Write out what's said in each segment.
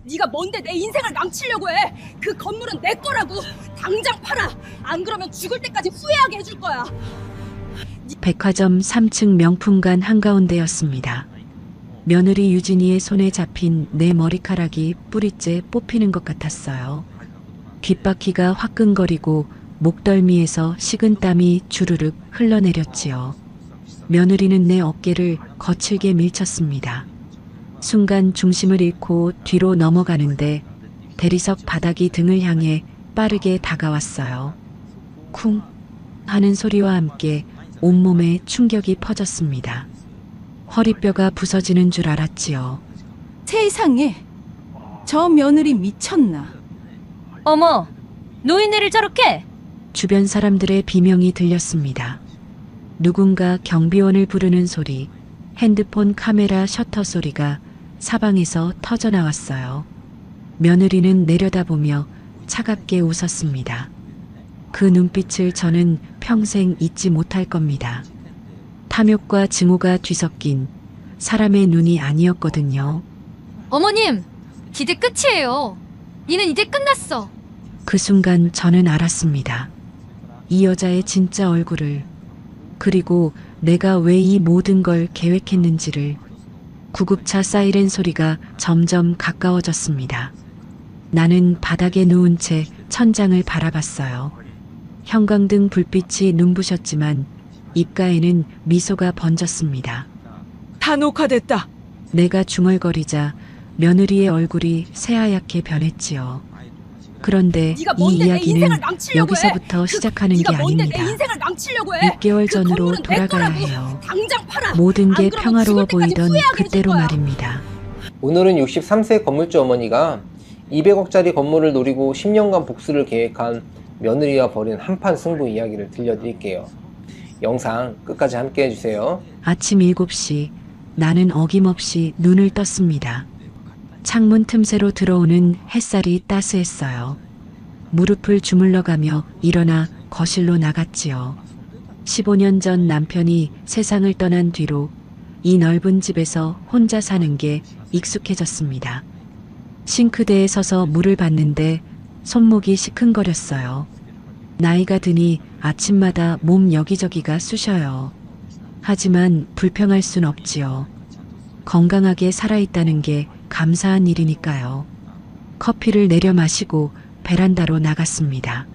네가 뭔데 내 인생을 망치려고 해. 그 건물은 내 거라고. 당장 팔아. 안 그러면 죽을 때까지 후회하게 해줄 거야. 백화점 3층 명품관 한가운데였습니다. 며느리 유진이의 손에 잡힌 내 머리카락이 뿌리째 뽑히는 것 같았어요. 귓바퀴가 화끈거리고 목덜미에서 식은땀이 주르륵 흘러내렸지요. 며느리는 내 어깨를 거칠게 밀쳤습니다. 순간 중심을 잃고 뒤로 넘어가는데 대리석 바닥이 등을 향해 빠르게 다가왔어요. 쿵 하는 소리와 함께 온몸에 충격이 퍼졌습니다. 허리뼈가 부서지는 줄 알았지요. 세상에, 저 며느리 미쳤나? 어머, 노인네를 저렇게? 주변 사람들의 비명이 들렸습니다. 누군가 경비원을 부르는 소리, 핸드폰 카메라 셔터 소리가 사방에서 터져나왔어요. 며느리는 내려다보며 차갑게 웃었습니다. 그 눈빛을 저는 평생 잊지 못할 겁니다. 탐욕과 증오가 뒤섞인 사람의 눈이 아니었거든요. 어머님, 기대 끝이에요. 니는 이제 끝났어. 그 순간 저는 알았습니다. 이 여자의 진짜 얼굴을, 그리고 내가 왜 이 모든 걸 계획했는지를. 구급차 사이렌 소리가 점점 가까워졌습니다. 나는 바닥에 누운 채 천장을 바라봤어요. 형광등 불빛이 눈부셨지만 입가에는 미소가 번졌습니다. 다 녹화됐다. 내가 중얼거리자 며느리의 얼굴이 새하얗게 변했지요. 그런데 네가 이 뭔데 내 이야기는 인생을 망치려고 해. 여기서부터 시작하는 게 네가 뭔데 아닙니다. 내 인생을 망치려고 해. 6개월 그 전으로 건물은 내 돌아가야 거라고. 해요. 당장 팔아. 모든 게 안 그러면 평화로워 죽을 때까지 보이던 후회하게 해줄 그때로 거야. 말입니다. 오늘은 63세 건물주 어머니가 200억짜리 건물을 노리고 10년간 복수를 계획한 며느리와 벌인 한판 승부 이야기를 들려드릴게요. 영상 끝까지 함께 해주세요. 아침 7시 나는 어김없이 눈을 떴습니다. 창문 틈새로 들어오는 햇살이 따스했어요. 무릎을 주물러가며 일어나 거실로 나갔지요. 15년 전 남편이 세상을 떠난 뒤로 이 넓은 집에서 혼자 사는 게 익숙해졌습니다. 싱크대에 서서 물을 받는데 손목이 시큰거렸어요. 나이가 드니 아침마다 몸 여기저기가 쑤셔요. 하지만 불평할 순 없지요. 건강하게 살아있다는 게 감사한 일이니까요. 커피를 내려 마시고 베란다로 나갔습니다.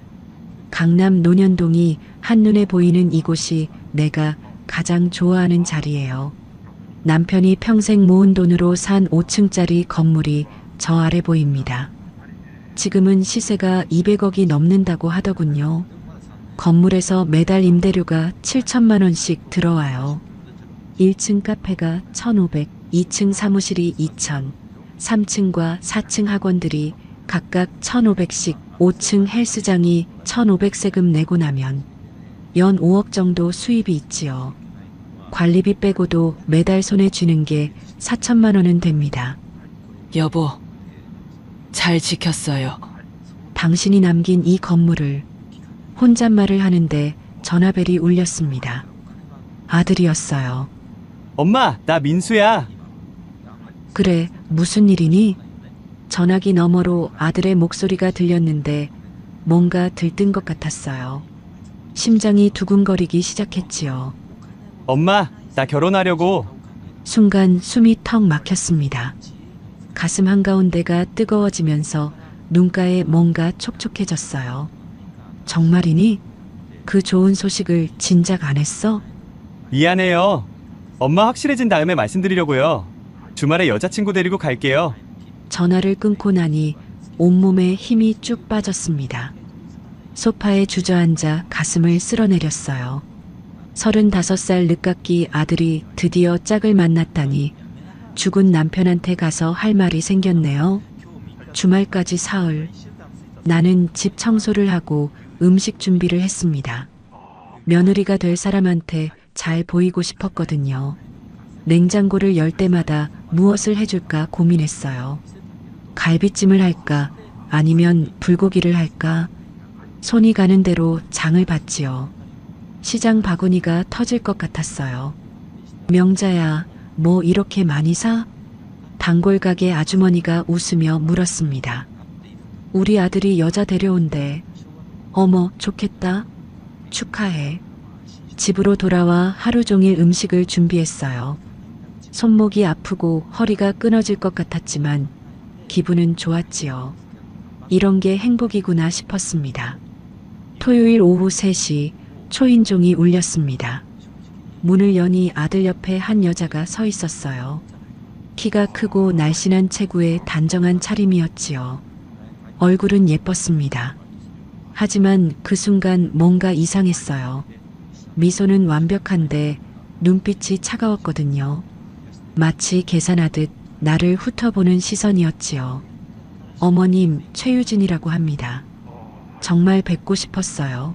강남 논현동이 한눈에 보이는 이곳이 내가 가장 좋아하는 자리예요. 남편이 평생 모은 돈으로 산 5층짜리 건물이 저 아래 보입니다. 지금은 시세가 200억이 넘는다고 하더군요. 건물에서 매달 임대료가 7천만 원씩 들어와요. 1층 카페가 1,500, 2층 사무실이 2,000, 3층과 4층 학원들이 각각 1,500씩, 5층 헬스장이 1,500 세금 내고 나면 연 5억 정도 수입이 있지요. 관리비 빼고도 매달 손에 쥐는 게 4천만 원은 됩니다. 여보, 잘 지켰어요. 당신이 남긴 이 건물을. 혼잣말을 하는데 전화벨이 울렸습니다. 아들이었어요. 엄마, 나 민수야. 그래, 무슨 일이니? 전화기 너머로 아들의 목소리가 들렸는데 뭔가 들뜬 것 같았어요. 심장이 두근거리기 시작했지요. 엄마, 나 결혼하려고. 순간 숨이 턱 막혔습니다. 가슴 한가운데가 뜨거워지면서 눈가에 뭔가 촉촉해졌어요. 정말이니? 그 좋은 소식을 진작 안 했어? 미안해요. 엄마 확실해진 다음에 말씀드리려고요. 주말에 여자친구 데리고 갈게요. 전화를 끊고 나니 온몸에 힘이 쭉 빠졌습니다. 소파에 주저앉아 가슴을 쓸어내렸어요. 35살 늦깎이 아들이 드디어 짝을 만났다니 죽은 남편한테 가서 할 말이 생겼네요. 주말까지 사흘. 나는 집 청소를 하고 음식 준비를 했습니다. 며느리가 될 사람한테 잘 보이고 싶었거든요. 냉장고를 열 때마다 무엇을 해줄까 고민했어요. 갈비찜을 할까 아니면 불고기를 할까? 손이 가는 대로 장을 봤지요. 시장 바구니가 터질 것 같았어요. 명자야, 뭐 이렇게 많이 사? 단골 가게 아주머니가 웃으며 물었습니다. 우리 아들이 여자 데려온대. 어머, 좋겠다. 축하해. 집으로 돌아와 하루 종일 음식을 준비했어요. 손목이 아프고 허리가 끊어질 것 같았지만 기분은 좋았지요. 이런 게 행복이구나 싶었습니다. 토요일 오후 3시 초인종이 울렸습니다. 문을 여니 아들 옆에 한 여자가 서 있었어요. 키가 크고 날씬한 체구에 단정한 차림이었지요. 얼굴은 예뻤습니다. 하지만 그 순간 뭔가 이상했어요. 미소는 완벽한데 눈빛이 차가웠거든요. 마치 계산하듯 나를 훑어보는 시선이었지요. 어머님, 최유진이라고 합니다. 정말 뵙고 싶었어요.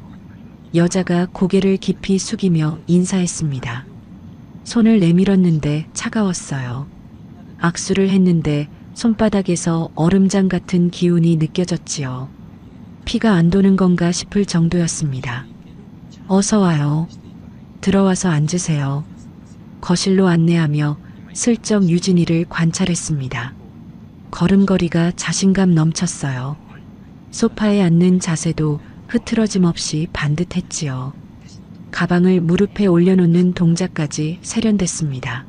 여자가 고개를 깊이 숙이며 인사했습니다. 손을 내밀었는데 차가웠어요. 악수를 했는데 손바닥에서 얼음장 같은 기운이 느껴졌지요. 피가 안 도는 건가 싶을 정도였습니다. 어서 와요. 들어와서 앉으세요. 거실로 안내하며 슬쩍 유진이를 관찰했습니다. 걸음걸이가 자신감 넘쳤어요. 소파에 앉는 자세도 흐트러짐 없이 반듯했지요. 가방을 무릎에 올려놓는 동작까지 세련됐습니다.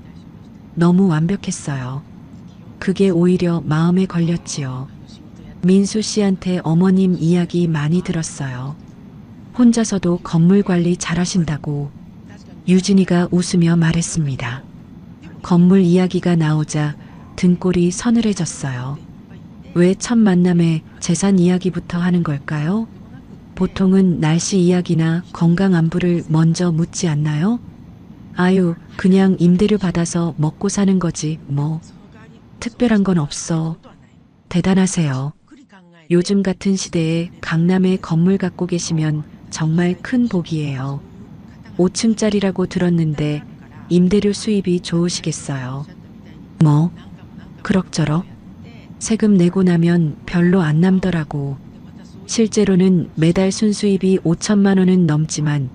너무 완벽했어요. 그게 오히려 마음에 걸렸지요. 민수 씨한테 어머님 이야기 많이 들었어요. 혼자서도 건물 관리 잘하신다고. 유진이가 웃으며 말했습니다. 건물 이야기가 나오자 등골이 서늘해졌어요. 왜 첫 만남에 재산 이야기부터 하는 걸까요? 보통은 날씨 이야기나 건강 안부를 먼저 묻지 않나요? 아유, 그냥 임대료 받아서 먹고 사는 거지 뭐. 특별한 건 없어. 대단하세요. 요즘 같은 시대에 강남에 건물 갖고 계시면 정말 큰 복이에요. 5층짜리라고 들었는데 임대료 수입이 좋으시겠어요. 뭐, 그럭저럭. 세금 내고 나면 별로 안 남더라고. 실제로는 매달 순수입이 5천만 원은 넘지만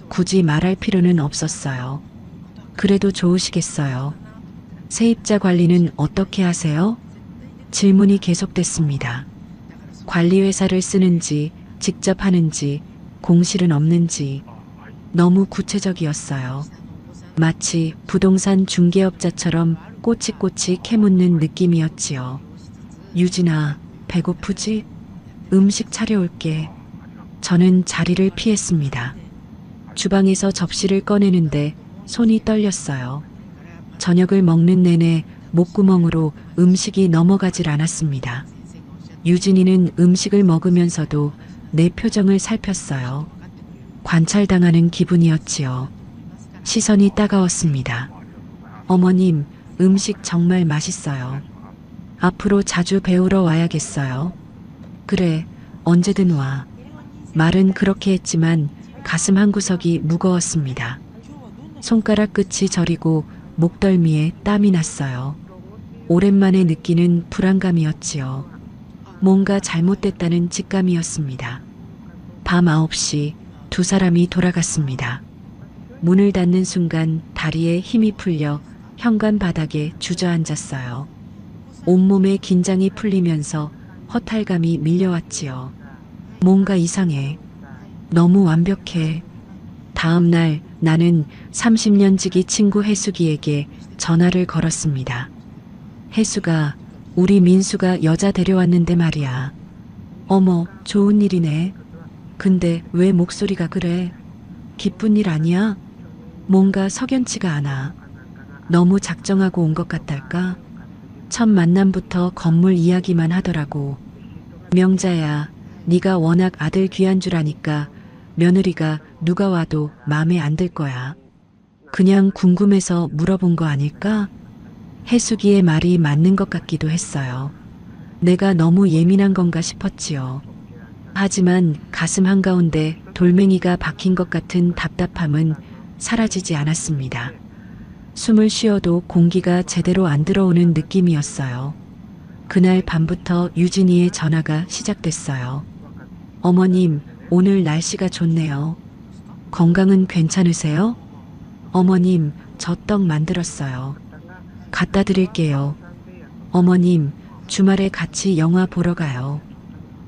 굳이 말할 필요는 없었어요. 그래도 좋으시겠어요. 세입자 관리는 어떻게 하세요? 질문이 계속됐습니다. 관리회사를 쓰는지 직접 하는지 공실은 없는지 너무 구체적이었어요. 마치 부동산 중개업자처럼 꼬치꼬치 캐묻는 느낌이었지요. 유진아, 배고프지? 음식 차려올게. 저는 자리를 피했습니다. 주방에서 접시를 꺼내는데 손이 떨렸어요. 저녁을 먹는 내내 목구멍으로 음식이 넘어가질 않았습니다. 유진이는 음식을 먹으면서도 내 표정을 살폈어요. 관찰당하는 기분이었지요. 시선이 따가웠습니다. 어머님, 음식 정말 맛있어요. 앞으로 자주 배우러 와야겠어요. 그래, 언제든 와. 말은 그렇게 했지만 가슴 한구석이 무거웠습니다. 손가락 끝이 저리고 목덜미에 땀이 났어요. 오랜만에 느끼는 불안감이었지요. 뭔가 잘못됐다는 직감이었습니다. 밤 9시 두 사람이 돌아갔습니다. 문을 닫는 순간 다리에 힘이 풀려 현관 바닥에 주저앉았어요. 온몸에 긴장이 풀리면서 허탈감이 밀려왔지요. 뭔가 이상해. 너무 완벽해. 다음 날 나는 30년 지기 친구 혜숙이에게 전화를 걸었습니다. 혜숙아, 우리 민수가 여자 데려왔는데 말이야. 어머, 좋은 일이네. 근데 왜 목소리가 그래? 기쁜 일 아니야? 뭔가 석연치가 않아. 너무 작정하고 온 것 같달까? 첫 만남부터 건물 이야기만 하더라고. 명자야, 네가 워낙 아들 귀한 줄 아니까 며느리가 누가 와도 마음에 안 들 거야. 그냥 궁금해서 물어본 거 아닐까? 혜숙이의 말이 맞는 것 같기도 했어요. 내가 너무 예민한 건가 싶었지요. 하지만 가슴 한가운데 돌멩이가 박힌 것 같은 답답함은 사라지지 않았습니다. 숨을 쉬어도 공기가 제대로 안 들어오는 느낌이었어요. 그날 밤부터 유진이의 전화가 시작됐어요. 어머님, 오늘 날씨가 좋네요. 건강은 괜찮으세요? 어머님, 저 떡 만들었어요. 갖다 드릴게요. 어머님, 주말에 같이 영화 보러 가요.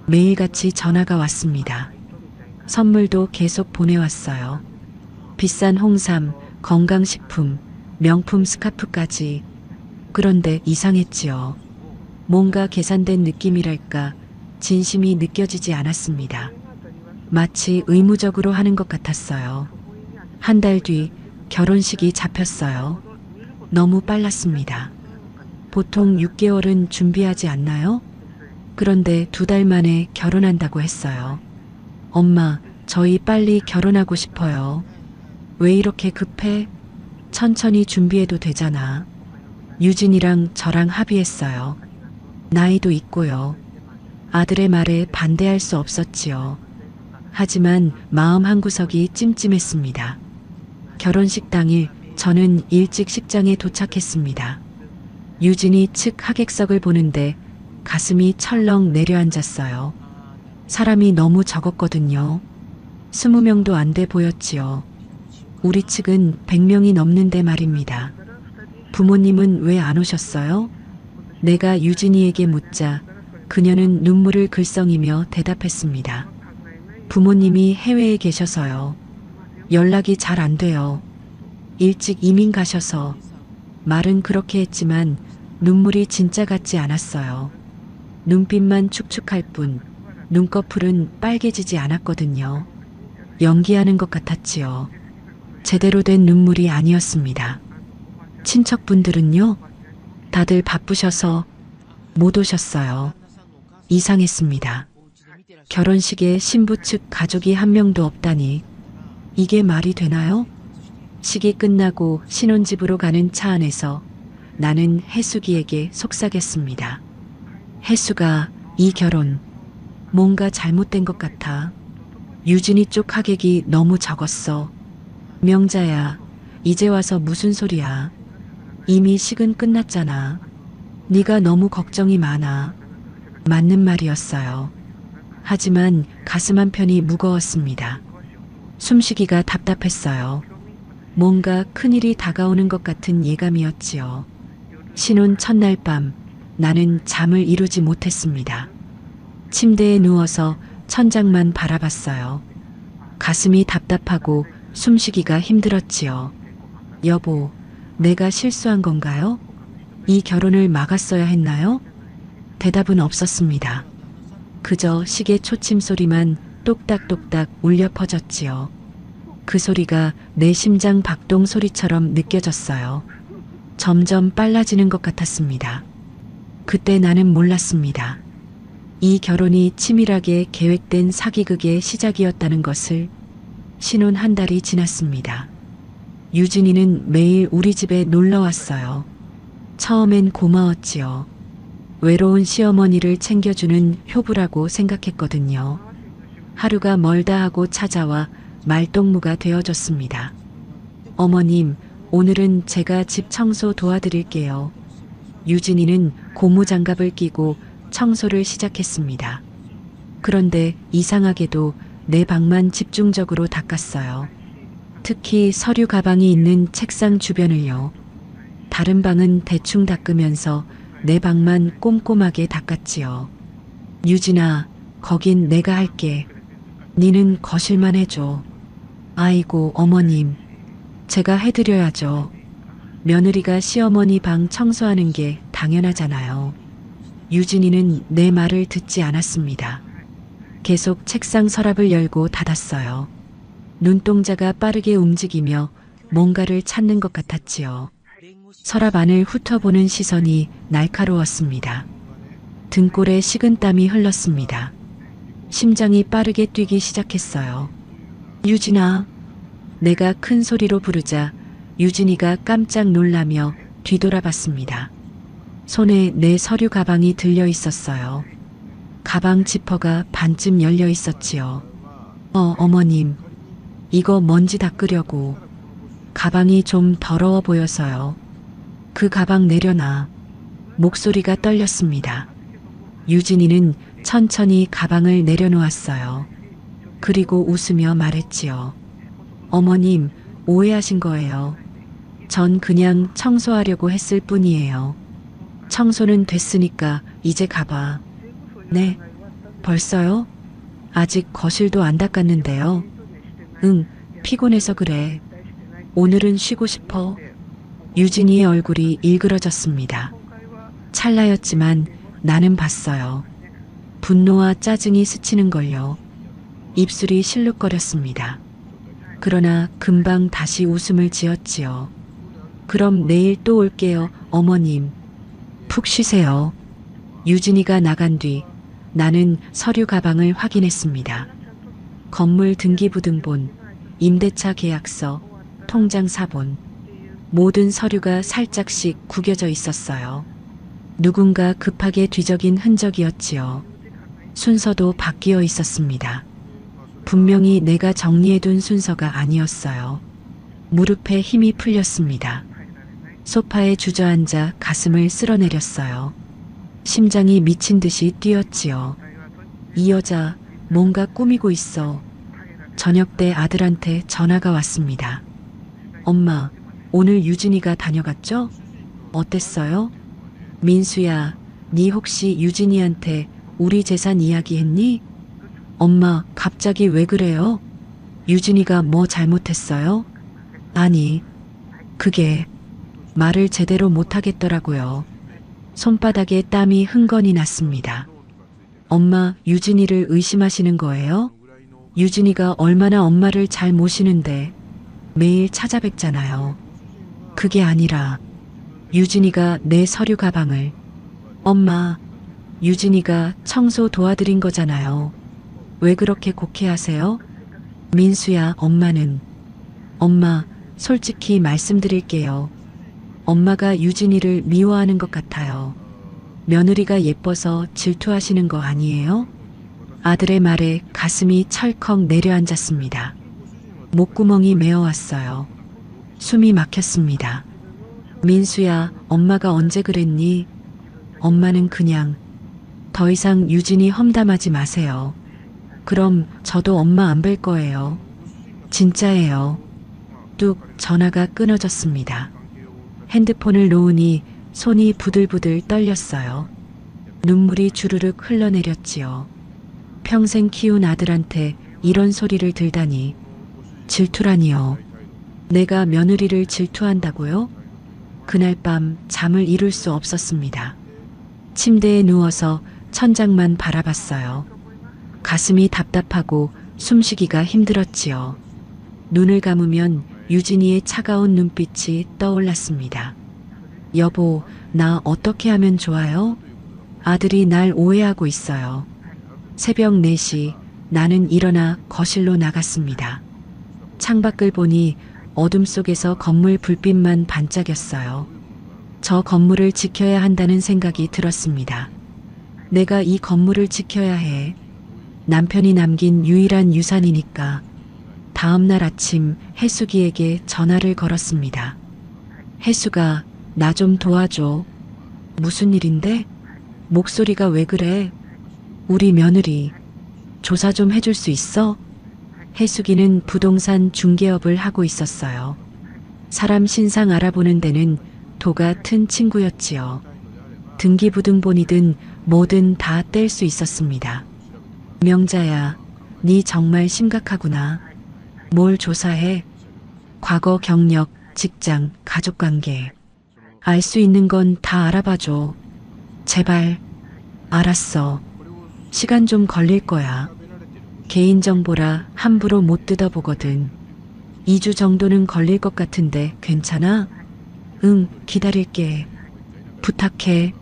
매일같이 전화가 왔습니다. 선물도 계속 보내왔어요. 비싼 홍삼, 건강식품, 명품 스카프까지. 그런데 이상했지요. 뭔가 계산된 느낌이랄까, 진심이 느껴지지 않았습니다. 마치 의무적으로 하는 것 같았어요. 한 달 뒤 결혼식이 잡혔어요. 너무 빨랐습니다. 보통 6개월은 준비하지 않나요? 그런데 2달 만에 결혼한다고 했어요. 엄마, 저희 빨리 결혼하고 싶어요. 왜 이렇게 급해? 천천히 준비해도 되잖아. 유진이랑 저랑 합의했어요. 나이도 있고요. 아들의 말에 반대할 수 없었지요. 하지만 마음 한구석이 찜찜했습니다. 결혼식 당일 저는 일찍 식장에 도착했습니다. 유진이 측 하객석을 보는데 가슴이 철렁 내려앉았어요. 사람이 너무 적었거든요. 20명도 안 돼 보였지요. 우리 측은 100명이 넘는데 말입니다. 부모님은 왜 안 오셨어요? 내가 유진이에게 묻자 그녀는 눈물을 글썽이며 대답했습니다. 부모님이 해외에 계셔서요. 연락이 잘 안 돼요. 일찍 이민 가셔서. 말은 그렇게 했지만 눈물이 진짜 같지 않았어요. 눈빛만 축축할 뿐 눈꺼풀은 빨개지지 않았거든요. 연기하는 것 같았지요. 제대로 된 눈물이 아니었습니다. 친척분들은요? 다들 바쁘셔서 못 오셨어요. 이상했습니다. 결혼식에 신부 측 가족이 한 명도 없다니 이게 말이 되나요? 식이 끝나고 신혼집으로 가는 차 안에서 나는 혜숙이에게 속삭였습니다. 혜숙아, 이 결혼 뭔가 잘못된 것 같아. 유진이 쪽 하객이 너무 적었어. 명자야, 이제 와서 무슨 소리야. 이미 식은 끝났잖아. 네가 너무 걱정이 많아. 맞는 말이었어요. 하지만 가슴 한편이 무거웠습니다. 숨쉬기가 답답했어요. 뭔가 큰일이 다가오는 것 같은 예감이었지요. 신혼 첫날 밤 나는 잠을 이루지 못했습니다. 침대에 누워서 천장만 바라봤어요. 가슴이 답답하고 숨쉬기가 힘들었지요. 여보, 내가 실수한 건가요? 이 결혼을 막았어야 했나요? 대답은 없었습니다. 그저 시계 초침 소리만 똑딱똑딱 울려 퍼졌지요. 그 소리가 내 심장 박동 소리처럼 느껴졌어요. 점점 빨라지는 것 같았습니다. 그때 나는 몰랐습니다. 이 결혼이 치밀하게 계획된 사기극의 시작이었다는 것을. 신혼 한 달이 지났습니다. 유진이는 매일 우리 집에 놀러 왔어요. 처음엔 고마웠지요. 외로운 시어머니를 챙겨주는 효부라고 생각했거든요. 하루가 멀다 하고 찾아와 말동무가 되어줬습니다. 어머님, 오늘은 제가 집 청소 도와드릴게요. 유진이는 고무장갑을 끼고 청소를 시작했습니다. 그런데 이상하게도 내 방만 집중적으로 닦았어요. 특히 서류 가방이 있는 책상 주변을요. 다른 방은 대충 닦으면서 내 방만 꼼꼼하게 닦았지요. 유진아, 거긴 내가 할게. 니는 거실만 해줘. 아이고, 어머님. 제가 해드려야죠. 며느리가 시어머니 방 청소하는 게 당연하잖아요. 유진이는 내 말을 듣지 않았습니다. 계속 책상 서랍을 열고 닫았어요. 눈동자가 빠르게 움직이며 뭔가를 찾는 것 같았지요. 서랍 안을 훑어보는 시선이 날카로웠습니다. 등골에 식은땀이 흘렀습니다. 심장이 빠르게 뛰기 시작했어요. 유진아. 내가 큰 소리로 부르자 유진이가 깜짝 놀라며 뒤돌아봤습니다. 손에 내 서류 가방이 들려 있었어요. 가방 지퍼가 반쯤 열려 있었지요. 어머님. 이거 먼지 닦으려고. 가방이 좀 더러워 보여서요. 그 가방 내려놔. 목소리가 떨렸습니다. 유진이는 천천히 가방을 내려놓았어요. 그리고 웃으며 말했지요. 어머님, 오해하신 거예요. 전 그냥 청소하려고 했을 뿐이에요. 청소는 됐으니까 이제 가봐. 네, 벌써요? 아직 거실도 안 닦았는데요. 응, 피곤해서 그래. 오늘은 쉬고 싶어. 유진이의 얼굴이 일그러졌습니다. 찰나였지만 나는 봤어요. 분노와 짜증이 스치는 걸요. 입술이 실룩거렸습니다. 그러나 금방 다시 웃음을 지었지요. 그럼 내일 또 올게요, 어머님. 푹 쉬세요. 유진이가 나간 뒤 나는 서류 가방을 확인했습니다. 건물 등기부등본, 임대차 계약서, 통장 사본. 모든 서류가 살짝씩 구겨져 있었어요. 누군가 급하게 뒤적인 흔적이었지요. 순서도 바뀌어 있었습니다. 분명히 내가 정리해둔 순서가 아니었어요. 무릎에 힘이 풀렸습니다. 소파에 주저앉아 가슴을 쓸어내렸어요. 심장이 미친 듯이 뛰었지요. 이 여자 뭔가 꾸미고 있어. 저녁 때 아들한테 전화가 왔습니다. 엄마, 오늘 유진이가 다녀갔죠? 어땠어요? 민수야, 네 혹시 유진이한테 우리 재산 이야기했니? 엄마, 갑자기 왜 그래요? 유진이가 뭐 잘못했어요? 아니, 그게 말을 제대로 못하겠더라고요. 손바닥에 땀이 흥건히 났습니다. 엄마, 유진이를 의심하시는 거예요? 유진이가 얼마나 엄마를 잘 모시는데 매일 찾아뵙잖아요. 그게 아니라 유진이가 내 서류 가방을. 엄마, 유진이가 청소 도와드린 거잖아요. 왜 그렇게 곡해하세요? 민수야, 엄마, 솔직히 말씀드릴게요. 엄마가 유진이를 미워하는 것 같아요. 며느리가 예뻐서 질투하시는 거 아니에요? 아들의 말에 가슴이 철컥 내려앉았습니다. 목구멍이 메어왔어요. 숨이 막혔습니다. 민수야, 엄마가 언제 그랬니? 엄마는 그냥 더 이상 유진이 험담하지 마세요. 그럼 저도 엄마 안 뵐 거예요. 진짜예요. 뚝 전화가 끊어졌습니다. 핸드폰을 놓으니 손이 부들부들 떨렸어요. 눈물이 주르륵 흘러내렸지요. 평생 키운 아들한테 이런 소리를 들다니. 질투라니요. 내가 며느리를 질투한다고요? 그날 밤 잠을 이룰 수 없었습니다. 침대에 누워서 천장만 바라봤어요. 가슴이 답답하고 숨쉬기가 힘들었지요. 눈을 감으면 유진이의 차가운 눈빛이 떠올랐습니다. 여보, 나 어떻게 하면 좋아요? 아들이 날 오해하고 있어요. 새벽 4시 나는 일어나 거실로 나갔습니다. 창밖을 보니 어둠 속에서 건물 불빛만 반짝였어요. 저 건물을 지켜야 한다는 생각이 들었습니다. 내가 이 건물을 지켜야 해. 남편이 남긴 유일한 유산이니까. 다음 날 아침 혜숙이에게 전화를 걸었습니다. 혜숙아, 나 좀 도와줘. 무슨 일인데? 목소리가 왜 그래? 우리 며느리 조사 좀 해줄 수 있어? 혜숙이는 부동산 중개업을 하고 있었어요. 사람 신상 알아보는 데는 도 같은 친구였지요. 등기부등본이든 뭐든 다 뗄 수 있었습니다. 명자야, 네 정말 심각하구나. 뭘 조사해? 과거 경력, 직장, 가족관계. 알 수 있는 건 다 알아봐줘. 제발. 알았어. 시간 좀 걸릴 거야. 개인정보라 함부로 못 뜯어보거든. 2주 정도는 걸릴 것 같은데 괜찮아? 응, 기다릴게. 부탁해.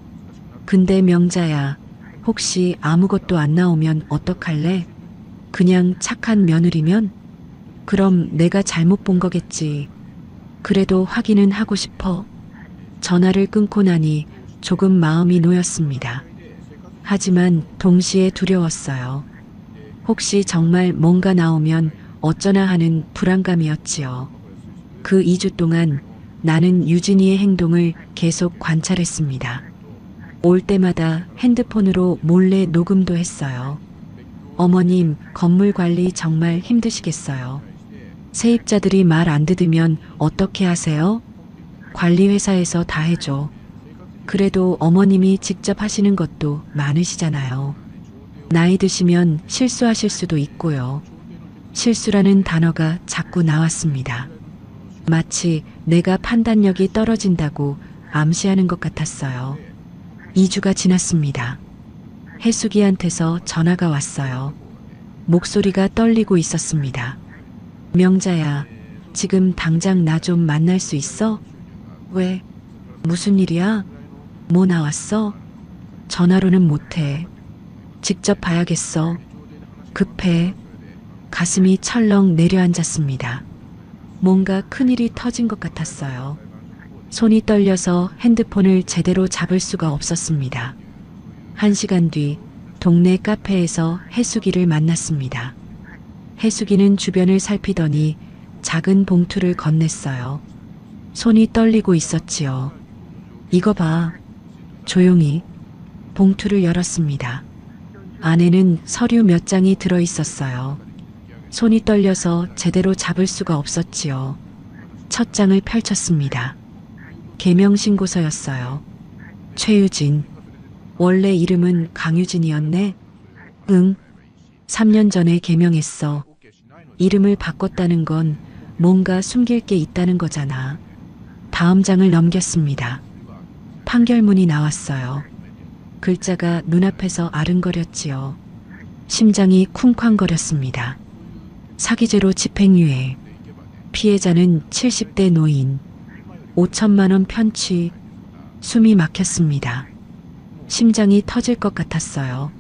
근데 명자야, 혹시 아무것도 안 나오면 어떡할래? 그냥 착한 며느리면? 그럼 내가 잘못 본 거겠지. 그래도 확인은 하고 싶어. 전화를 끊고 나니 조금 마음이 놓였습니다. 하지만 동시에 두려웠어요. 혹시 정말 뭔가 나오면 어쩌나 하는 불안감이었지요. 그 2주 동안 나는 유진이의 행동을 계속 관찰했습니다. 올 때마다 핸드폰으로 몰래 녹음도 했어요. 어머님, 건물 관리 정말 힘드시겠어요. 세입자들이 말 안 듣으면 어떻게 하세요? 관리회사에서 다 해줘. 그래도 어머님이 직접 하시는 것도 많으시잖아요. 나이 드시면 실수하실 수도 있고요. 실수라는 단어가 자꾸 나왔습니다. 마치 내가 판단력이 떨어진다고 암시하는 것 같았어요. 2주가 지났습니다. 혜숙이한테서 전화가 왔어요. 목소리가 떨리고 있었습니다. 명자야, 지금 당장 나 좀 만날 수 있어? 왜? 무슨 일이야? 뭐 나왔어? 전화로는 못해. 직접 봐야겠어. 급해. 가슴이 철렁 내려앉았습니다. 뭔가 큰일이 터진 것 같았어요. 손이 떨려서 핸드폰을 제대로 잡을 수가 없었습니다. 1시간 뒤 동네 카페에서 혜숙이를 만났습니다. 혜숙이는 주변을 살피더니 작은 봉투를 건넸어요. 손이 떨리고 있었지요. 이거 봐. 조용히 봉투를 열었습니다. 안에는 서류 몇 장이 들어 있었어요. 손이 떨려서 제대로 잡을 수가 없었지요. 첫 장을 펼쳤습니다. 개명신고서였어요. 최유진. 원래 이름은 강유진이었네? 응. 3년 전에 개명했어. 이름을 바꿨다는 건 뭔가 숨길 게 있다는 거잖아. 다음 장을 넘겼습니다. 판결문이 나왔어요. 글자가 눈앞에서 아른거렸지요. 심장이 쿵쾅거렸습니다. 사기죄로 집행유예. 피해자는 70대 노인. 5천만 원 편취. 숨이 막혔습니다. 심장이 터질 것 같았어요.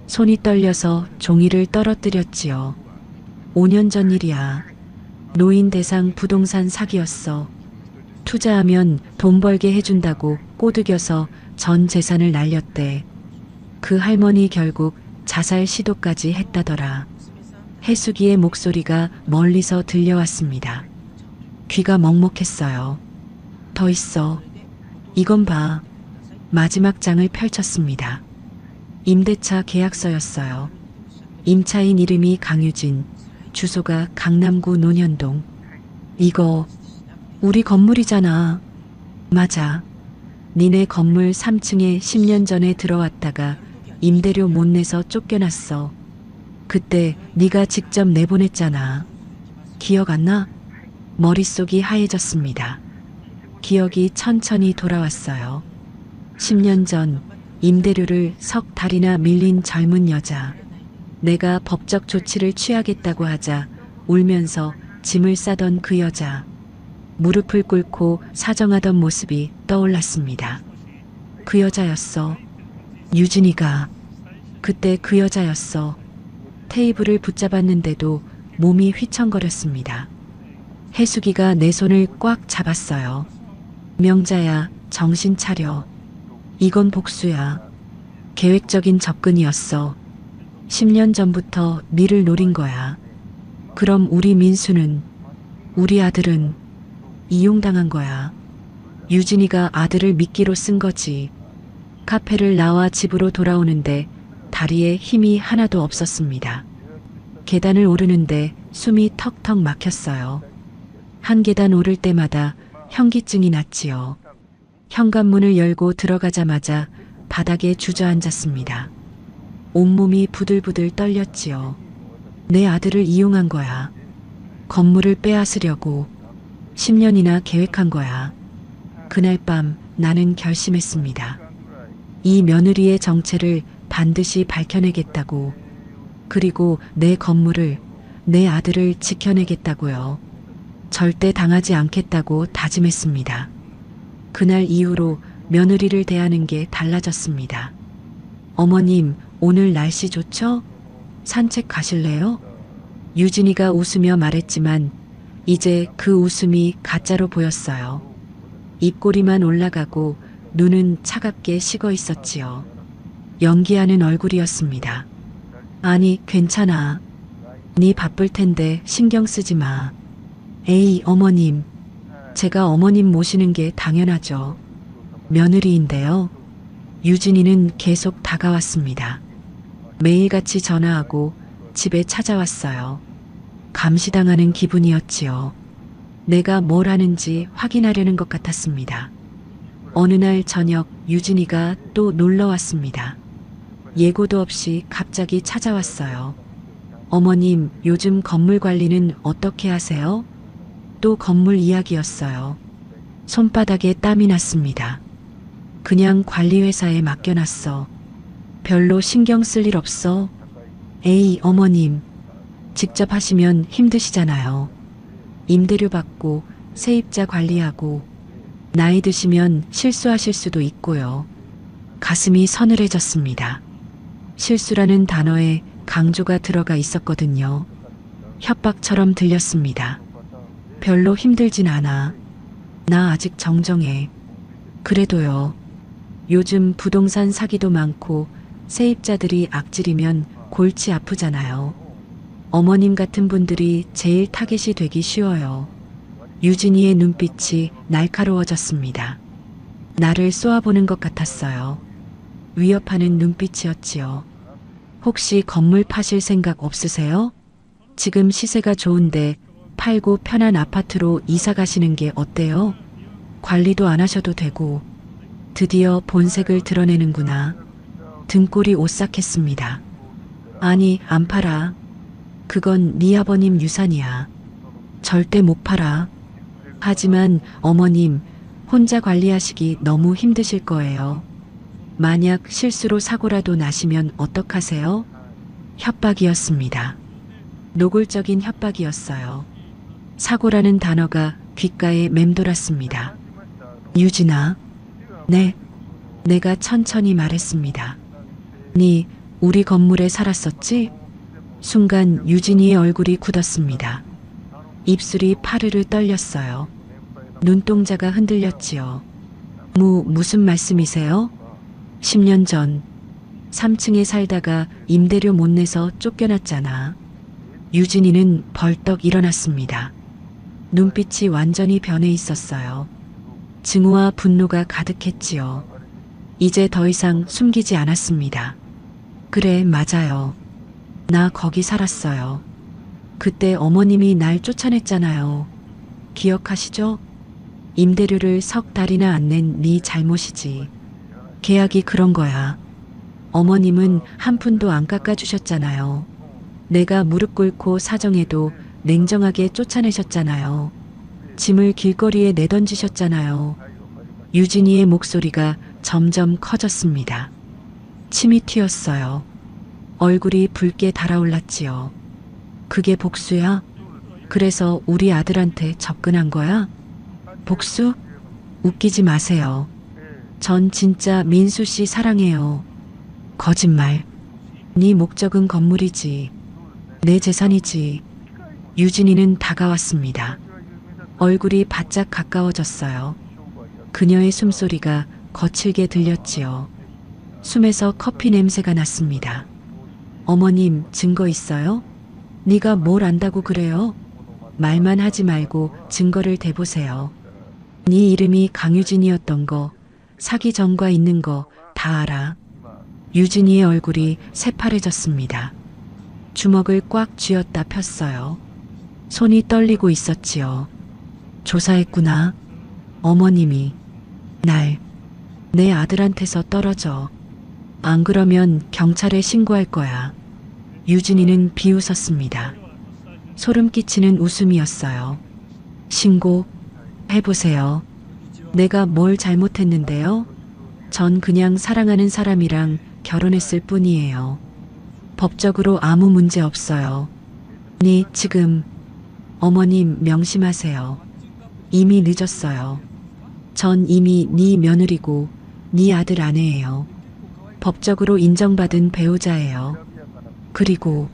손이 떨려서 종이를 떨어뜨렸지요. 5년 전 일이야. 노인 대상 부동산 사기였어. 투자하면 돈 벌게 해준다고 꼬드겨서 전 재산을 날렸대. 그 할머니 결국 자살 시도까지 했다더라. 혜숙이의 목소리가 멀리서 들려왔습니다. 귀가 먹먹했어요. 더 있어. 이건 봐. 마지막 장을 펼쳤습니다. 임대차 계약서였어요. 임차인 이름이 강유진, 주소가 강남구 논현동. 이거 우리 건물이잖아. 맞아. 니네 건물 3층에 10년 전에 들어왔다가 임대료 못 내서 쫓겨났어. 그때 네가 직접 내보냈잖아. 기억 안 나? 머릿속이 하얘졌습니다. 기억이 천천히 돌아왔어요. 10년 전 임대료를 석 달이나 밀린 젊은 여자. 내가 법적 조치를 취하겠다고 하자 울면서 짐을 싸던 그 여자. 무릎을 꿇고 사정하던 모습이 떠올랐습니다. 그 여자였어. 유진이가. 그때 그 여자였어. 테이블을 붙잡았는데도 몸이 휘청거렸습니다. 혜숙이가 내 손을 꽉 잡았어요. 명자야, 정신 차려. 이건 복수야. 계획적인 접근이었어. 10년 전부터 니를 노린 거야. 그럼 우리 민수는, 우리 아들은 이용당한 거야. 유진이가 아들을 미끼로 쓴 거지. 카페를 나와 집으로 돌아오는데 다리에 힘이 하나도 없었습니다. 계단을 오르는데 숨이 턱턱 막혔어요. 한 계단 오를 때마다 현기증이 났지요. 현관문을 열고 들어가자마자 바닥에 주저앉았습니다. 온몸이 부들부들 떨렸지요. 내 아들을 이용한 거야. 건물을 빼앗으려고 10년이나 계획한 거야. 그날 밤 나는 결심했습니다. 이 며느리의 정체를 반드시 밝혀내겠다고. 그리고 내 건물을, 내 아들을 지켜내겠다고요. 절대 당하지 않겠다고 다짐했습니다. 그날 이후로 며느리를 대하는 게 달라졌습니다. 어머님, 오늘 날씨 좋죠? 산책 가실래요? 유진이가 웃으며 말했지만 이제 그 웃음이 가짜로 보였어요. 입꼬리만 올라가고 눈은 차갑게 식어 있었지요. 연기하는 얼굴이었습니다. 아니, 괜찮아. 네 바쁠 텐데 신경 쓰지 마. 에이, 어머님. 제가 어머님 모시는 게 당연하죠. 며느리인데요. 유진이는 계속 다가왔습니다. 매일같이 전화하고 집에 찾아왔어요. 감시당하는 기분이었지요. 내가 뭘 하는지 확인하려는 것 같았습니다. 어느 날 저녁 유진이가 또 놀러 왔습니다. 예고도 없이 갑자기 찾아왔어요. 어머님, 요즘 건물 관리는 어떻게 하세요? 또 건물 이야기였어요. 손바닥에 땀이 났습니다. 그냥 관리회사에 맡겨놨어. 별로 신경 쓸 일 없어. 에이, 어머님. 직접 하시면 힘드시잖아요. 임대료 받고 세입자 관리하고 나이 드시면 실수하실 수도 있고요. 가슴이 서늘해졌습니다. 실수라는 단어에 강조가 들어가 있었거든요. 협박처럼 들렸습니다. 별로 힘들진 않아. 나 아직 정정해. 그래도요. 요즘 부동산 사기도 많고 세입자들이 악질이면 골치 아프잖아요. 어머님 같은 분들이 제일 타겟이 되기 쉬워요. 유진이의 눈빛이 날카로워졌습니다. 나를 쏘아보는 것 같았어요. 위협하는 눈빛이었지요. 혹시 건물 파실 생각 없으세요? 지금 시세가 좋은데 팔고 편한 아파트로 이사 가시는 게 어때요? 관리도 안 하셔도 되고. 드디어 본색을 드러내는구나. 등골이 오싹했습니다. 아니, 안 팔아. 그건 네 아버님 유산이야. 절대 못 팔아. 하지만 어머님, 혼자 관리하시기 너무 힘드실 거예요. 만약 실수로 사고라도 나시면 어떡하세요? 협박이었습니다. 노골적인 협박이었어요. 사고라는 단어가 귓가에 맴돌았습니다. 유진아. 네. 내가 천천히 말했습니다. 네, 우리 건물에 살았었지? 순간 유진이의 얼굴이 굳었습니다. 입술이 파르르 떨렸어요. 눈동자가 흔들렸지요. 무슨 말씀이세요? 10년 전 3층에 살다가 임대료 못 내서 쫓겨났잖아. 유진이는 벌떡 일어났습니다. 눈빛이 완전히 변해 있었어요. 증오와 분노가 가득했지요. 이제 더 이상 숨기지 않았습니다. 그래, 맞아요. 나 거기 살았어요. 그때 어머님이 날 쫓아냈잖아요. 기억하시죠? 임대료를 석 달이나 안 낸 네 잘못이지. 계약이 그런 거야. 어머님은 한 푼도 안 깎아주셨잖아요. 내가 무릎 꿇고 사정해도 냉정하게 쫓아내셨잖아요. 짐을 길거리에 내던지셨잖아요. 유진이의 목소리가 점점 커졌습니다. 침이 튀었어요. 얼굴이 붉게 달아올랐지요. 그게 복수야? 그래서 우리 아들한테 접근한 거야? 복수? 웃기지 마세요. 전 진짜 민수 씨 사랑해요. 거짓말. 네 목적은 건물이지. 내 재산이지. 유진이는 다가왔습니다. 얼굴이 바짝 가까워졌어요. 그녀의 숨소리가 거칠게 들렸지요. 숨에서 커피 냄새가 났습니다. 어머님, 증거 있어요? 네가 뭘 안다고 그래요? 말만 하지 말고 증거를 대보세요. 네 이름이 강유진이었던 거, 사기 전과 있는 거 다 알아. 유진이의 얼굴이 새파래졌습니다. 주먹을 꽉 쥐었다 폈어요. 손이 떨리고 있었지요. 조사했구나. 어머님이 내 아들한테서 떨어져. 안 그러면 경찰에 신고할 거야. 유진이는 비웃었습니다. 소름 끼치는 웃음이었어요. 신고? 해보세요. 내가 뭘 잘못했는데요? 전 그냥 사랑하는 사람이랑 결혼했을 뿐이에요. 법적으로 아무 문제 없어요. 네, 지금. 어머님, 명심하세요. 이미 늦었어요. 전 이미 네 며느리고 네 아들 아내예요. 법적으로 인정받은 배우자예요. 그리고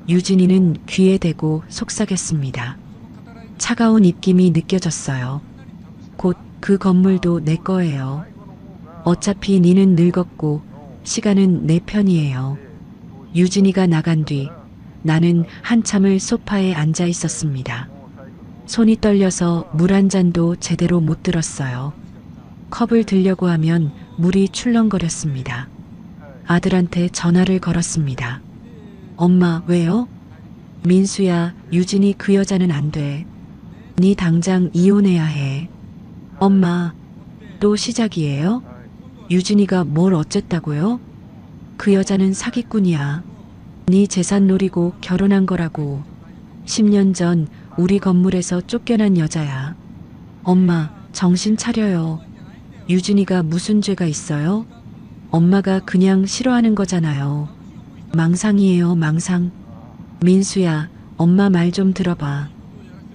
유진이는 귀에 대고 속삭였습니다. 차가운 입김이 느껴졌어요. 곧 그 건물도 내 거예요. 어차피 니는 늙었고 시간은 내 편이에요. 유진이가 나간 뒤 나는 한참을 소파에 앉아 있었습니다. 손이 떨려서 물 한 잔도 제대로 못 들었어요. 컵을 들려고 하면 물이 출렁거렸습니다. 아들한테 전화를 걸었습니다. 엄마, 왜요? 민수야, 유진이 그 여자는 안 돼. 네 당장 이혼해야 해. 엄마, 또 시작이에요? 유진이가 뭘 어쨌다고요? 그 여자는 사기꾼이야. 네 재산 노리고 결혼한 거라고. 10년 전 우리 건물에서 쫓겨난 여자야. 엄마, 정신 차려요. 유진이가 무슨 죄가 있어요? 엄마가 그냥 싫어하는 거잖아요. 망상이에요, 망상. 민수야, 엄마 말 좀 들어봐.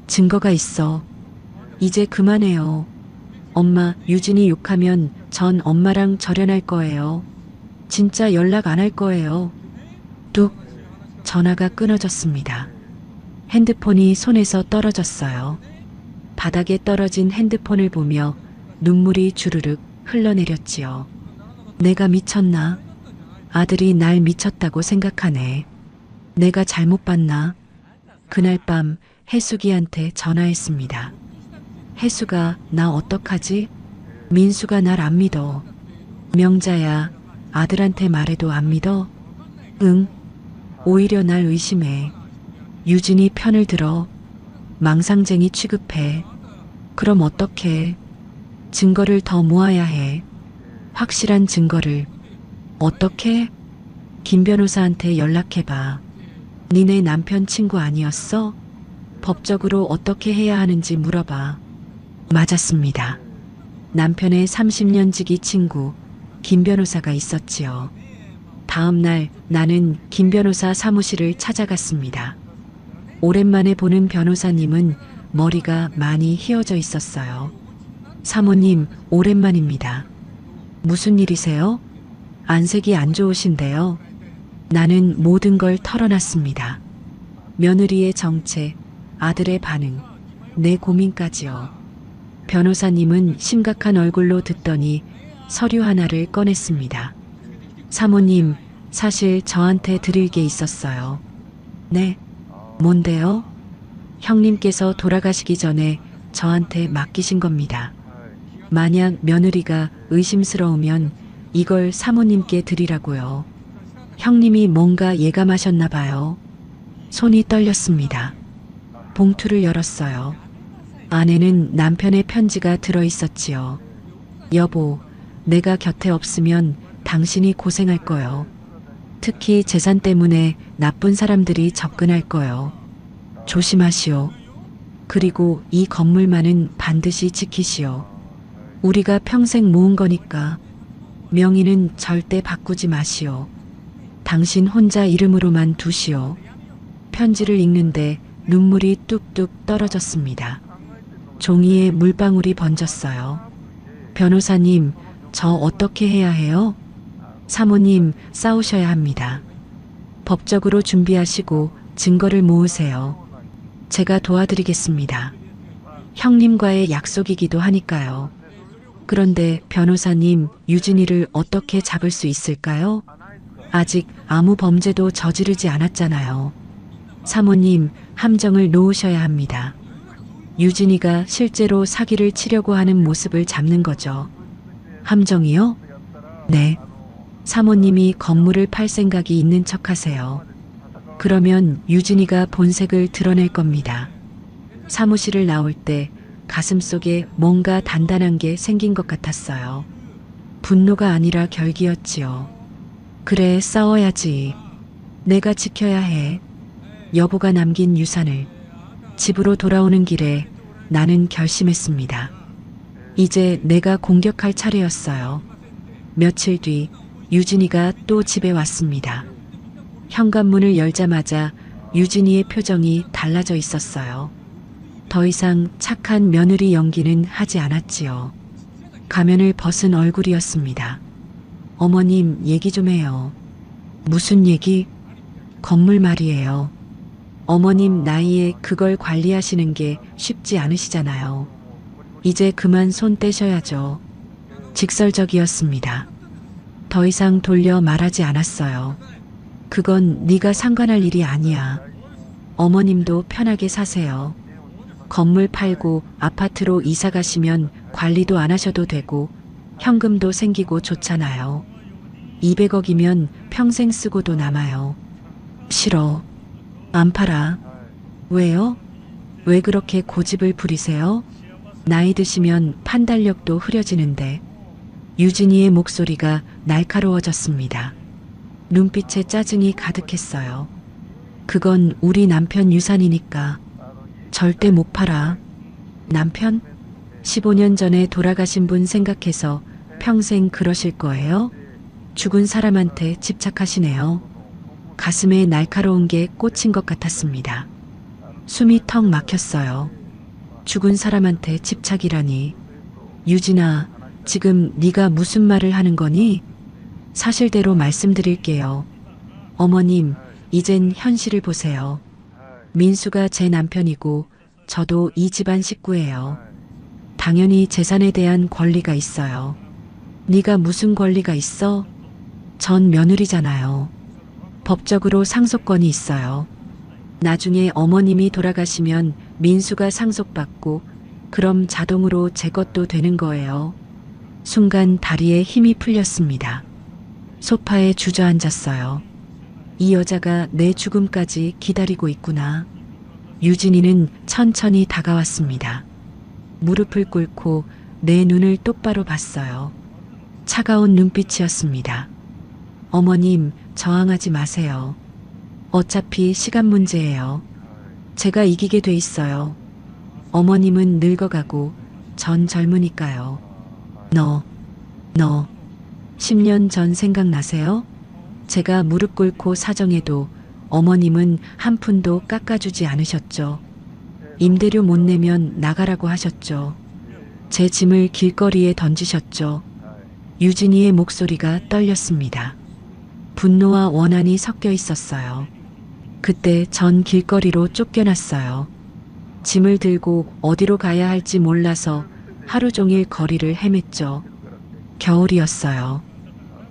증거가 있어. 이제 그만해요. 엄마, 유진이 욕하면 전 엄마랑 절연할 거예요. 진짜 연락 안 할 거예요. 뚝, 전화가 끊어졌습니다. 핸드폰이 손에서 떨어졌어요. 바닥에 떨어진 핸드폰을 보며 눈물이 주르륵 흘러내렸지요. 내가 미쳤나? 아들이 날 미쳤다고 생각하네. 내가 잘못 봤나? 그날 밤 혜숙이한테 전화했습니다. 혜숙아, 나 어떡하지? 민수가 날 안 믿어. 명자야, 아들한테 말해도 안 믿어? 응. 오히려 날 의심해. 유진이 편을 들어. 망상쟁이 취급해. 그럼 어떡해? 증거를 더 모아야 해. 확실한 증거를. 어떻게? 김 변호사한테 연락해봐. 니네 남편 친구 아니었어? 법적으로 어떻게 해야 하는지 물어봐. 맞았습니다. 남편의 30년 지기 친구 김 변호사가 있었지요. 다음 날 나는 김 변호사 사무실을 찾아갔습니다. 오랜만에 보는 변호사님은 머리가 많이 휘어져 있었어요. 사모님, 오랜만입니다. 무슨 일이세요? 안색이 안 좋으신데요. 나는 모든 걸 털어놨습니다. 며느리의 정체, 아들의 반응, 내 고민까지요. 변호사님은 심각한 얼굴로 듣더니 서류 하나를 꺼냈습니다. 사모님, 사실 저한테 드릴 게 있었어요. 네, 뭔데요? 형님께서 돌아가시기 전에 저한테 맡기신 겁니다. 만약 며느리가 의심스러우면 이걸 사모님께 드리라고요. 형님이 뭔가 예감하셨나 봐요. 손이 떨렸습니다. 봉투를 열었어요. 안에는 남편의 편지가 들어 있었지요. 여보, 내가 곁에 없으면 당신이 고생할 거요. 특히 재산 때문에 나쁜 사람들이 접근할 거요. 조심하시오. 그리고 이 건물만은 반드시 지키시오. 우리가 평생 모은 거니까. 명의는 절대 바꾸지 마시오. 당신 혼자 이름으로만 두시오. 편지를 읽는데 눈물이 뚝뚝 떨어졌습니다. 종이에 물방울이 번졌어요. 변호사님, 저 어떻게 해야 해요? 사모님, 싸우셔야 합니다. 법적으로 준비하시고 증거를 모으세요. 제가 도와드리겠습니다. 형님과의 약속이기도 하니까요. 그런데 변호사님, 유진이를 어떻게 잡을 수 있을까요? 아직 아무 범죄도 저지르지 않았잖아요. 사모님, 함정을 놓으셔야 합니다. 유진이가 실제로 사기를 치려고 하는 모습을 잡는 거죠. 함정이요? 네. 사모님이 건물을 팔 생각이 있는 척 하세요. 그러면 유진이가 본색을 드러낼 겁니다. 사무실을 나올 때 가슴속에 뭔가 단단한 게 생긴 것 같았어요. 분노가 아니라 결기였지요. 그래, 싸워야지. 내가 지켜야 해. 여보가 남긴 유산을. 집으로 돌아오는 길에 나는 결심했습니다. 이제 내가 공격할 차례였어요. 며칠 뒤 유진이가 또 집에 왔습니다. 현관문을 열자마자 유진이의 표정이 달라져 있었어요. 더 이상 착한 며느리 연기는 하지 않았지요. 가면을 벗은 얼굴이었습니다. 어머님, 얘기 좀 해요. 무슨 얘기? 건물 말이에요. 어머님 나이에 그걸 관리하시는 게 쉽지 않으시잖아요. 이제 그만 손 떼셔야죠. 직설적이었습니다. 더 이상 돌려 말하지 않았어요. 그건 네가 상관할 일이 아니야. 어머님도 편하게 사세요. 건물 팔고 아파트로 이사 가시면 관리도 안 하셔도 되고 현금도 생기고 좋잖아요. 200억이면 평생 쓰고도 남아요. 싫어. 안 팔아. 왜요? 왜 그렇게 고집을 부리세요? 나이 드시면 판단력도 흐려지는데. 유진이의 목소리가 날카로워졌습니다. 눈빛에 짜증이 가득했어요. 그건 우리 남편 유산이니까 절대 못 팔아. 남편? 15년 전에 돌아가신 분 생각해서 평생 그러실 거예요? 죽은 사람한테 집착하시네요. 가슴에 날카로운 게 꽂힌 것 같았습니다. 숨이 턱 막혔어요. 죽은 사람한테 집착이라니. 유진아, 지금 네가 무슨 말을 하는 거니? 사실대로 말씀드릴게요. 어머님, 이젠 현실을 보세요. 민수가 제 남편이고 저도 이 집안 식구예요. 당연히 재산에 대한 권리가 있어요. 네가 무슨 권리가 있어? 전 며느리잖아요. 법적으로 상속권이 있어요. 나중에 어머님이 돌아가시면 민수가 상속받고 그럼 자동으로 제 것도 되는 거예요. 순간 다리에 힘이 풀렸습니다. 소파에 주저앉았어요. 이 여자가 내 죽음까지 기다리고 있구나. 유진이는 천천히 다가왔습니다. 무릎을 꿇고 내 눈을 똑바로 봤어요. 차가운 눈빛이었습니다. 어머님, 저항하지 마세요. 어차피 시간 문제예요. 제가 이기게 돼 있어요. 어머님은 늙어가고 전 젊으니까요. 너 10년 전 생각나세요? 제가 무릎 꿇고 사정해도 어머님은 한 푼도 깎아주지 않으셨죠. 임대료 못 내면 나가라고 하셨죠. 제 짐을 길거리에 던지셨죠. 유진이의 목소리가 떨렸습니다. 분노와 원한이 섞여 있었어요. 그때 전 길거리로 쫓겨났어요. 짐을 들고 어디로 가야 할지 몰라서 하루 종일 거리를 헤맸죠. 겨울이었어요.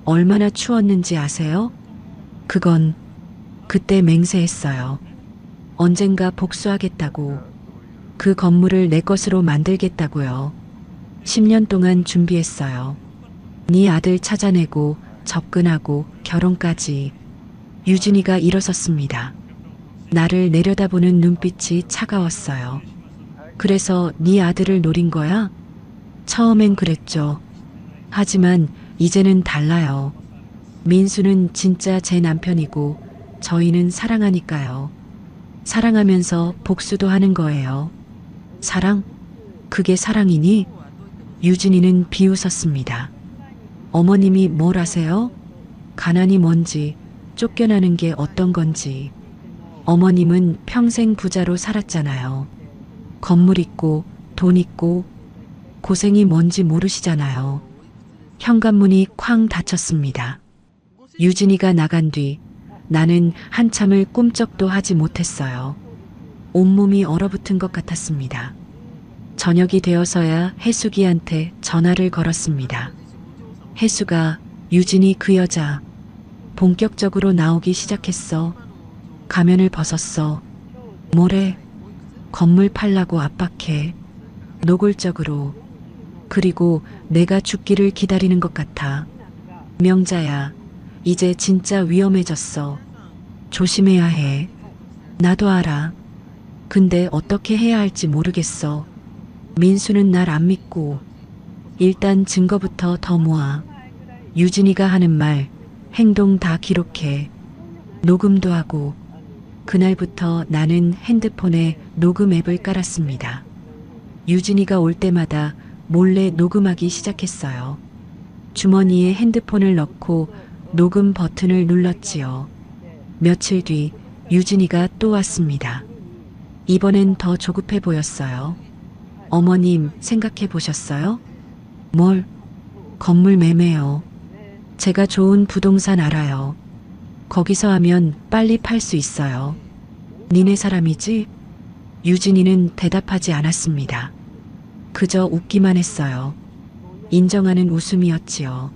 얼마나 추웠는지 아세요? 그건 그때 맹세했어요. 언젠가 복수하겠다고. 그 건물을 내 것으로 만들겠다고요. 10년 동안 준비했어요. 네 아들 찾아내고 접근하고 결혼까지. 유진이가 일어섰습니다. 나를 내려다보는 눈빛이 차가웠어요. 그래서 네 아들을 노린 거야? 처음엔 그랬죠. 하지만 이제는 달라요. 민수는 진짜 제 남편이고 저희는 사랑하니까요. 사랑하면서 복수도 하는 거예요. 사랑? 그게 사랑이니? 유진이는 비웃었습니다. 어머님이 뭘 아세요? 가난이 뭔지, 쫓겨나는 게 어떤 건지. 어머님은 평생 부자로 살았잖아요. 건물 있고 돈 있고 고생이 뭔지 모르시잖아요. 현관문이 쾅 닫혔습니다. 유진이가 나간 뒤 나는 한참을 꿈쩍도 하지 못했어요. 온몸이 얼어붙은 것 같았습니다. 저녁이 되어서야 혜숙이한테 전화를 걸었습니다. 혜숙아, 유진이 그 여자 본격적으로 나오기 시작했어. 가면을 벗었어. 뭐래? 건물 팔라고 압박해. 노골적으로. 그리고 내가 죽기를 기다리는 것 같아. 명자야, 이제 진짜 위험해졌어. 조심해야 해. 나도 알아. 근데 어떻게 해야 할지 모르겠어. 민수는 날 안 믿고. 일단 증거부터 더 모아. 유진이가 하는 말, 행동 다 기록해. 녹음도 하고. 그날부터 나는 핸드폰에 녹음 앱을 깔았습니다. 유진이가 올 때마다 몰래 녹음하기 시작했어요. 주머니에 핸드폰을 넣고 녹음 버튼을 눌렀지요. 며칠 뒤 유진이가 또 왔습니다. 이번엔 더 조급해 보였어요. 어머님, 생각해 보셨어요? 뭘? 건물 매매요. 제가 좋은 부동산 알아요. 거기서 하면 빨리 팔 수 있어요. 니네 사람이지? 유진이는 대답하지 않았습니다. 그저 웃기만 했어요. 인정하는 웃음이었지요.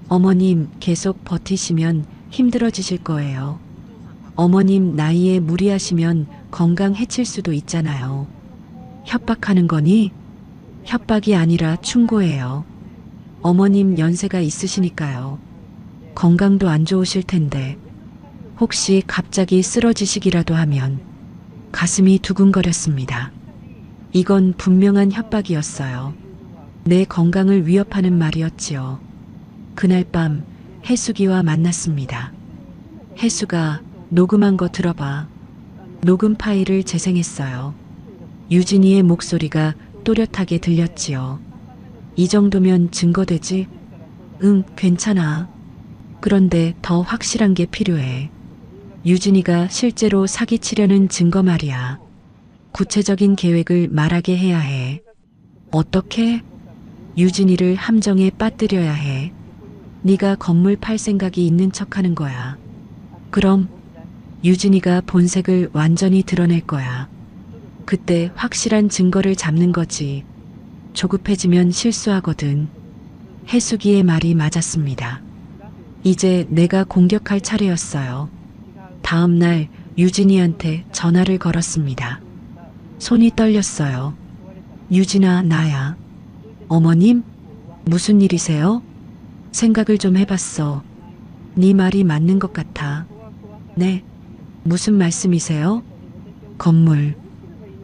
어머님, 계속 버티시면 힘들어지실 거예요. 어머님 나이에 무리하시면 건강 해칠 수도 있잖아요. 협박하는 거니? 협박이 아니라 충고예요. 어머님 연세가 있으시니까요. 건강도 안 좋으실 텐데 혹시 갑자기 쓰러지시기라도 하면. 가슴이 두근거렸습니다. 이건 분명한 협박이었어요. 내 건강을 위협하는 말이었지요. 그날 밤 혜숙이와 만났습니다. 혜숙아, 녹음한 거 들어봐. 녹음 파일을 재생했어요. 유진이의 목소리가 또렷하게 들렸지요. 이 정도면 증거되지? 응, 괜찮아. 그런데 더 확실한 게 필요해. 유진이가 실제로 사기치려는 증거 말이야. 구체적인 계획을 말하게 해야 해. 어떻게? 유진이를 함정에 빠뜨려야 해. 네가 건물 팔 생각이 있는 척하는 거야. 그럼 유진이가 본색을 완전히 드러낼 거야. 그때 확실한 증거를 잡는 거지. 조급해지면 실수하거든. 혜숙이의 말이 맞았습니다. 이제 내가 공격할 차례였어요. 다음 날 유진이한테 전화를 걸었습니다. 손이 떨렸어요. 유진아, 나야. 어머님? 무슨 일이세요? 생각을 좀 해봤어. 네 말이 맞는 것 같아. 네. 무슨 말씀이세요? 건물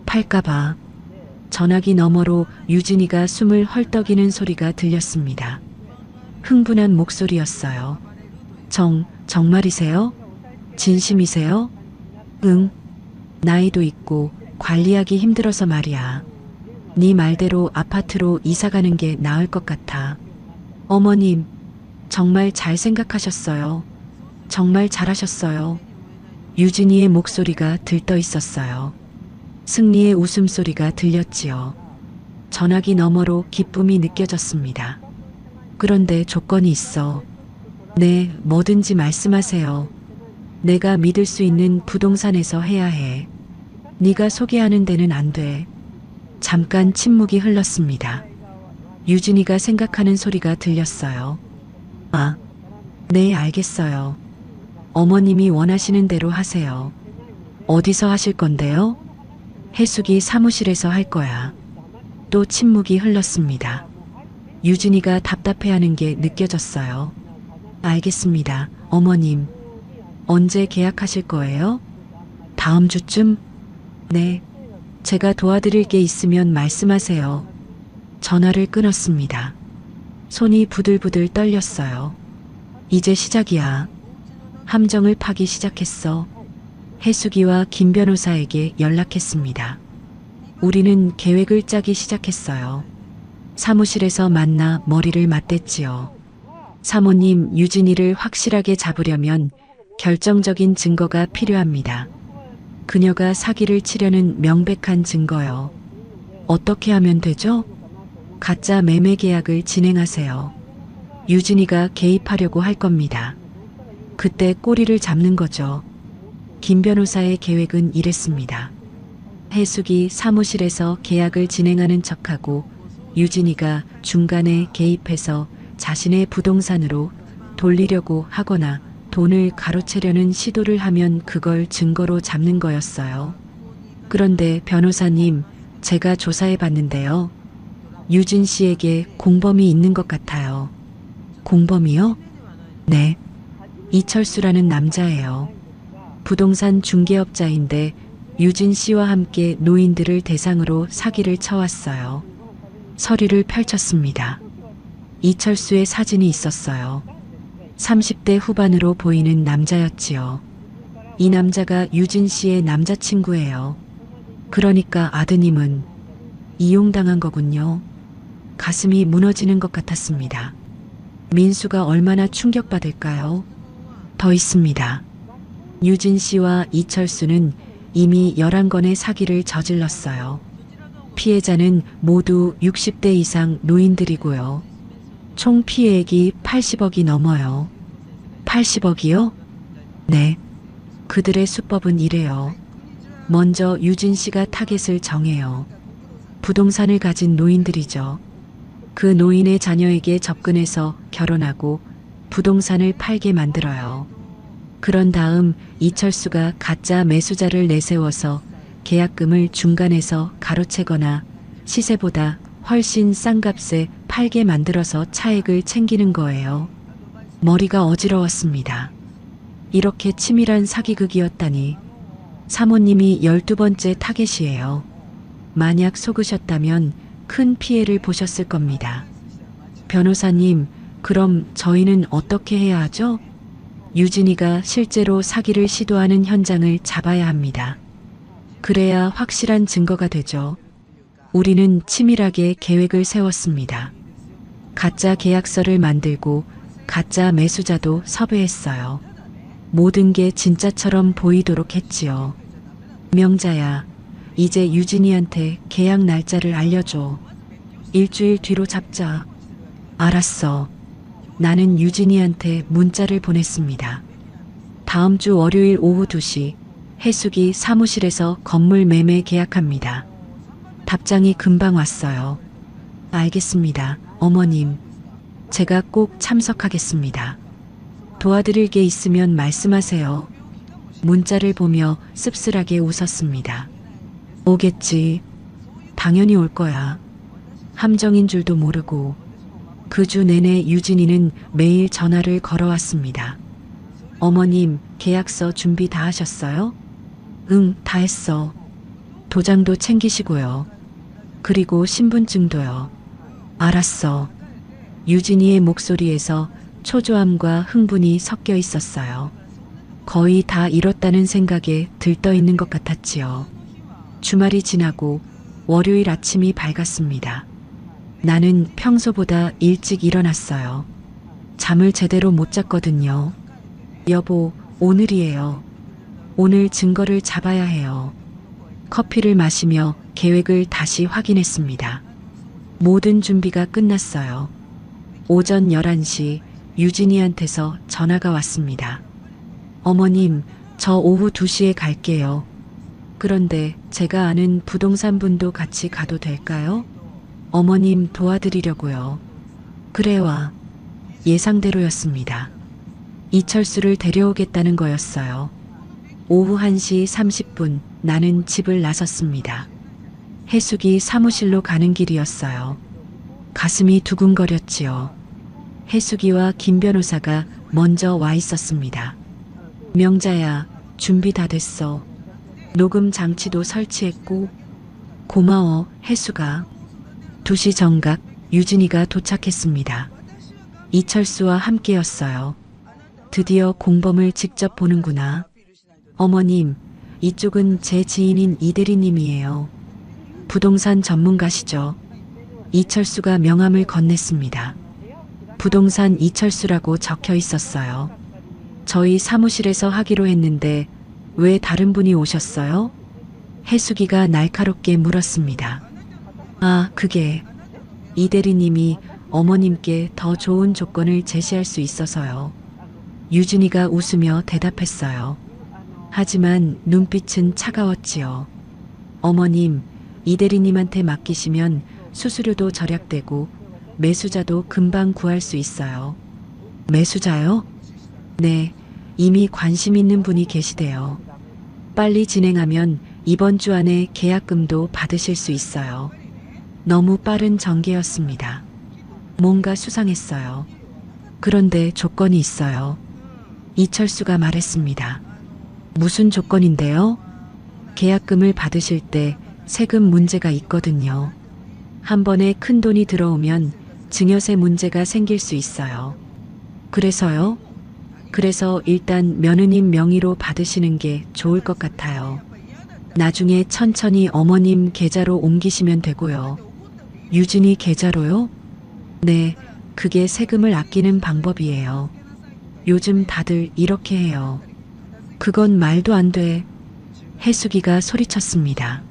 팔까봐. 전화기 너머로 유진이가 숨을 헐떡이는 소리가 들렸습니다. 흥분한 목소리였어요. 정말이세요? 진심이세요? 응. 나이도 있고 관리하기 힘들어서 말이야. 네 말대로 아파트로 이사가는 게 나을 것 같아. 어머님, 정말 잘 생각하셨어요. 정말 잘하셨어요. 유진이의 목소리가 들떠 있었어요. 승리의 웃음소리가 들렸지요. 전화기 너머로 기쁨이 느껴졌습니다. 그런데 조건이 있어. 네, 뭐든지 말씀하세요. 내가 믿을 수 있는 부동산에서 해야 해. 네가 소개하는 데는 안 돼. 잠깐 침묵이 흘렀습니다. 유진이가 생각하는 소리가 들렸어요. 아, 네, 알겠어요. 어머님이 원하시는 대로 하세요. 어디서 하실 건데요? 혜숙이 사무실에서 할 거야. 또 침묵이 흘렀습니다. 유진이가 답답해하는 게 느껴졌어요. 알겠습니다, 어머님. 언제 계약하실 거예요? 다음 주쯤? 네. 제가 도와드릴 게 있으면 말씀하세요. 전화를 끊었습니다. 손이 부들부들 떨렸어요. 이제 시작이야. 함정을 파기 시작했어. 혜숙이와 김 변호사에게 연락했습니다. 우리는 계획을 짜기 시작했어요. 사무실에서 만나 머리를 맞댔지요. 사모님, 유진이를 확실하게 잡으려면 결정적인 증거가 필요합니다. 그녀가 사기를 치려는 명백한 증거요. 어떻게 하면 되죠? 가짜 매매 계약을 진행하세요. 유진이가 개입하려고 할 겁니다. 그때 꼬리를 잡는 거죠. 김 변호사의 계획은 이랬습니다. 혜숙이 사무실에서 계약을 진행하는 척하고 유진이가 중간에 개입해서 자신의 부동산으로 돌리려고 하거나 돈을 가로채려는 시도를 하면 그걸 증거로 잡는 거였어요. 그런데 변호사님, 제가 조사해 봤는데요. 유진 씨에게 공범이 있는 것 같아요. 공범이요? 네. 이철수라는 남자예요. 부동산 중개업자인데 유진 씨와 함께 노인들을 대상으로 사기를 쳐왔어요. 서류를 펼쳤습니다. 이철수의 사진이 있었어요. 30대 후반으로 보이는 남자였지요. 이 남자가 유진 씨의 남자친구예요. 그러니까 아드님은 이용당한 거군요. 가슴이 무너지는 것 같았습니다. 민수가 얼마나 충격받을까요? 더 있습니다. 유진 씨와 이철수는 이미 11건의 사기를 저질렀어요. 피해자는 모두 60대 이상 노인들이고요. 총 피해액이 80억이 넘어요. 80억이요? 네. 그들의 수법은 이래요. 먼저 유진 씨가 타겟을 정해요. 부동산을 가진 노인들이죠. 그 노인의 자녀에게 접근해서 결혼하고 부동산을 팔게 만들어요. 그런 다음 이철수가 가짜 매수자를 내세워서 계약금을 중간에서 가로채거나 시세보다 훨씬 싼 값에 팔게 만들어서 차액을 챙기는 거예요. 머리가 어지러웠습니다. 이렇게 치밀한 사기극이었다니. 사모님이 12번째 타겟이에요. 만약 속으셨다면 큰 피해를 보셨을 겁니다. 변호사님, 그럼 저희는 어떻게 해야 하죠? 유진이가 실제로 사기를 시도하는 현장을 잡아야 합니다. 그래야 확실한 증거가 되죠. 우리는 치밀하게 계획을 세웠습니다. 가짜 계약서를 만들고 가짜 매수자도 섭외했어요. 모든 게 진짜처럼 보이도록 했지요. 명자야, 이제 유진이한테 계약 날짜를 알려줘. 일주일 뒤로 잡자. 알았어. 나는 유진이한테 문자를 보냈습니다. 다음 주 월요일 오후 2시 해숙이 사무실에서 건물 매매 계약합니다. 답장이 금방 왔어요. 알겠습니다, 어머님. 제가 꼭 참석하겠습니다. 도와드릴 게 있으면 말씀하세요. 문자를 보며 씁쓸하게 웃었습니다. 오겠지. 당연히 올 거야. 함정인 줄도 모르고. 그 주 내내 유진이는 매일 전화를 걸어왔습니다. 어머님, 계약서 준비 다 하셨어요? 응, 다 했어. 도장도 챙기시고요. 그리고 신분증도요. 알았어. 유진이의 목소리에서 초조함과 흥분이 섞여 있었어요. 거의 다 이뤘다는 생각에 들떠 있는 것 같았지요. 주말이 지나고 월요일 아침이 밝았습니다. 나는 평소보다 일찍 일어났어요. 잠을 제대로 못 잤거든요. 여보, 오늘이에요. 오늘 증거를 잡아야 해요. 커피를 마시며 계획을 다시 확인했습니다. 모든 준비가 끝났어요. 오전 11시 유진이한테서 전화가 왔습니다. 어머님, 저 오후 2시에 갈게요. 그런데 제가 아는 부동산 분도 같이 가도 될까요? 어머님 도와드리려고요. 그래 와. 예상대로였습니다. 이철수를 데려오겠다는 거였어요. 오후 1시 30분 나는 집을 나섰습니다. 해숙이 사무실로 가는 길이었어요. 가슴이 두근거렸지요. 해숙이와 김 변호사가 먼저 와 있었습니다. 명자야, 준비 다 됐어. 녹음 장치도 설치했고. 고마워, 해숙아. 2시 정각 유진이가 도착했습니다. 이철수와 함께였어요. 드디어 공범을 직접 보는구나. 어머님, 이쪽은 제 지인인 이대리님이에요. 부동산 전문가시죠? 이철수가 명함을 건넸습니다. 부동산 이철수라고 적혀 있었어요. 저희 사무실에서 하기로 했는데 왜 다른 분이 오셨어요? 해숙이가 날카롭게 물었습니다. 아, 그게 이 대리님이 어머님께 더 좋은 조건을 제시할 수 있어서요. 유진이가 웃으며 대답했어요. 하지만 눈빛은 차가웠지요. 어머님, 이 대리님한테 맡기시면 수수료도 절약되고 매수자도 금방 구할 수 있어요. 매수자요? 네, 이미 관심 있는 분이 계시대요. 빨리 진행하면 이번 주 안에 계약금도 받으실 수 있어요. 너무 빠른 전개였습니다. 뭔가 수상했어요. 그런데 조건이 있어요. 이철수가 말했습니다. 무슨 조건인데요? 계약금을 받으실 때 세금 문제가 있거든요. 한 번에 큰 돈이 들어오면 증여세 문제가 생길 수 있어요. 그래서요? 그래서 일단 며느님 명의로 받으시는 게 좋을 것 같아요. 나중에 천천히 어머님 계좌로 옮기시면 되고요. 유진이 계좌로요? 네, 그게 세금을 아끼는 방법이에요. 요즘 다들 이렇게 해요. 그건 말도 안 돼. 해숙이가 소리쳤습니다.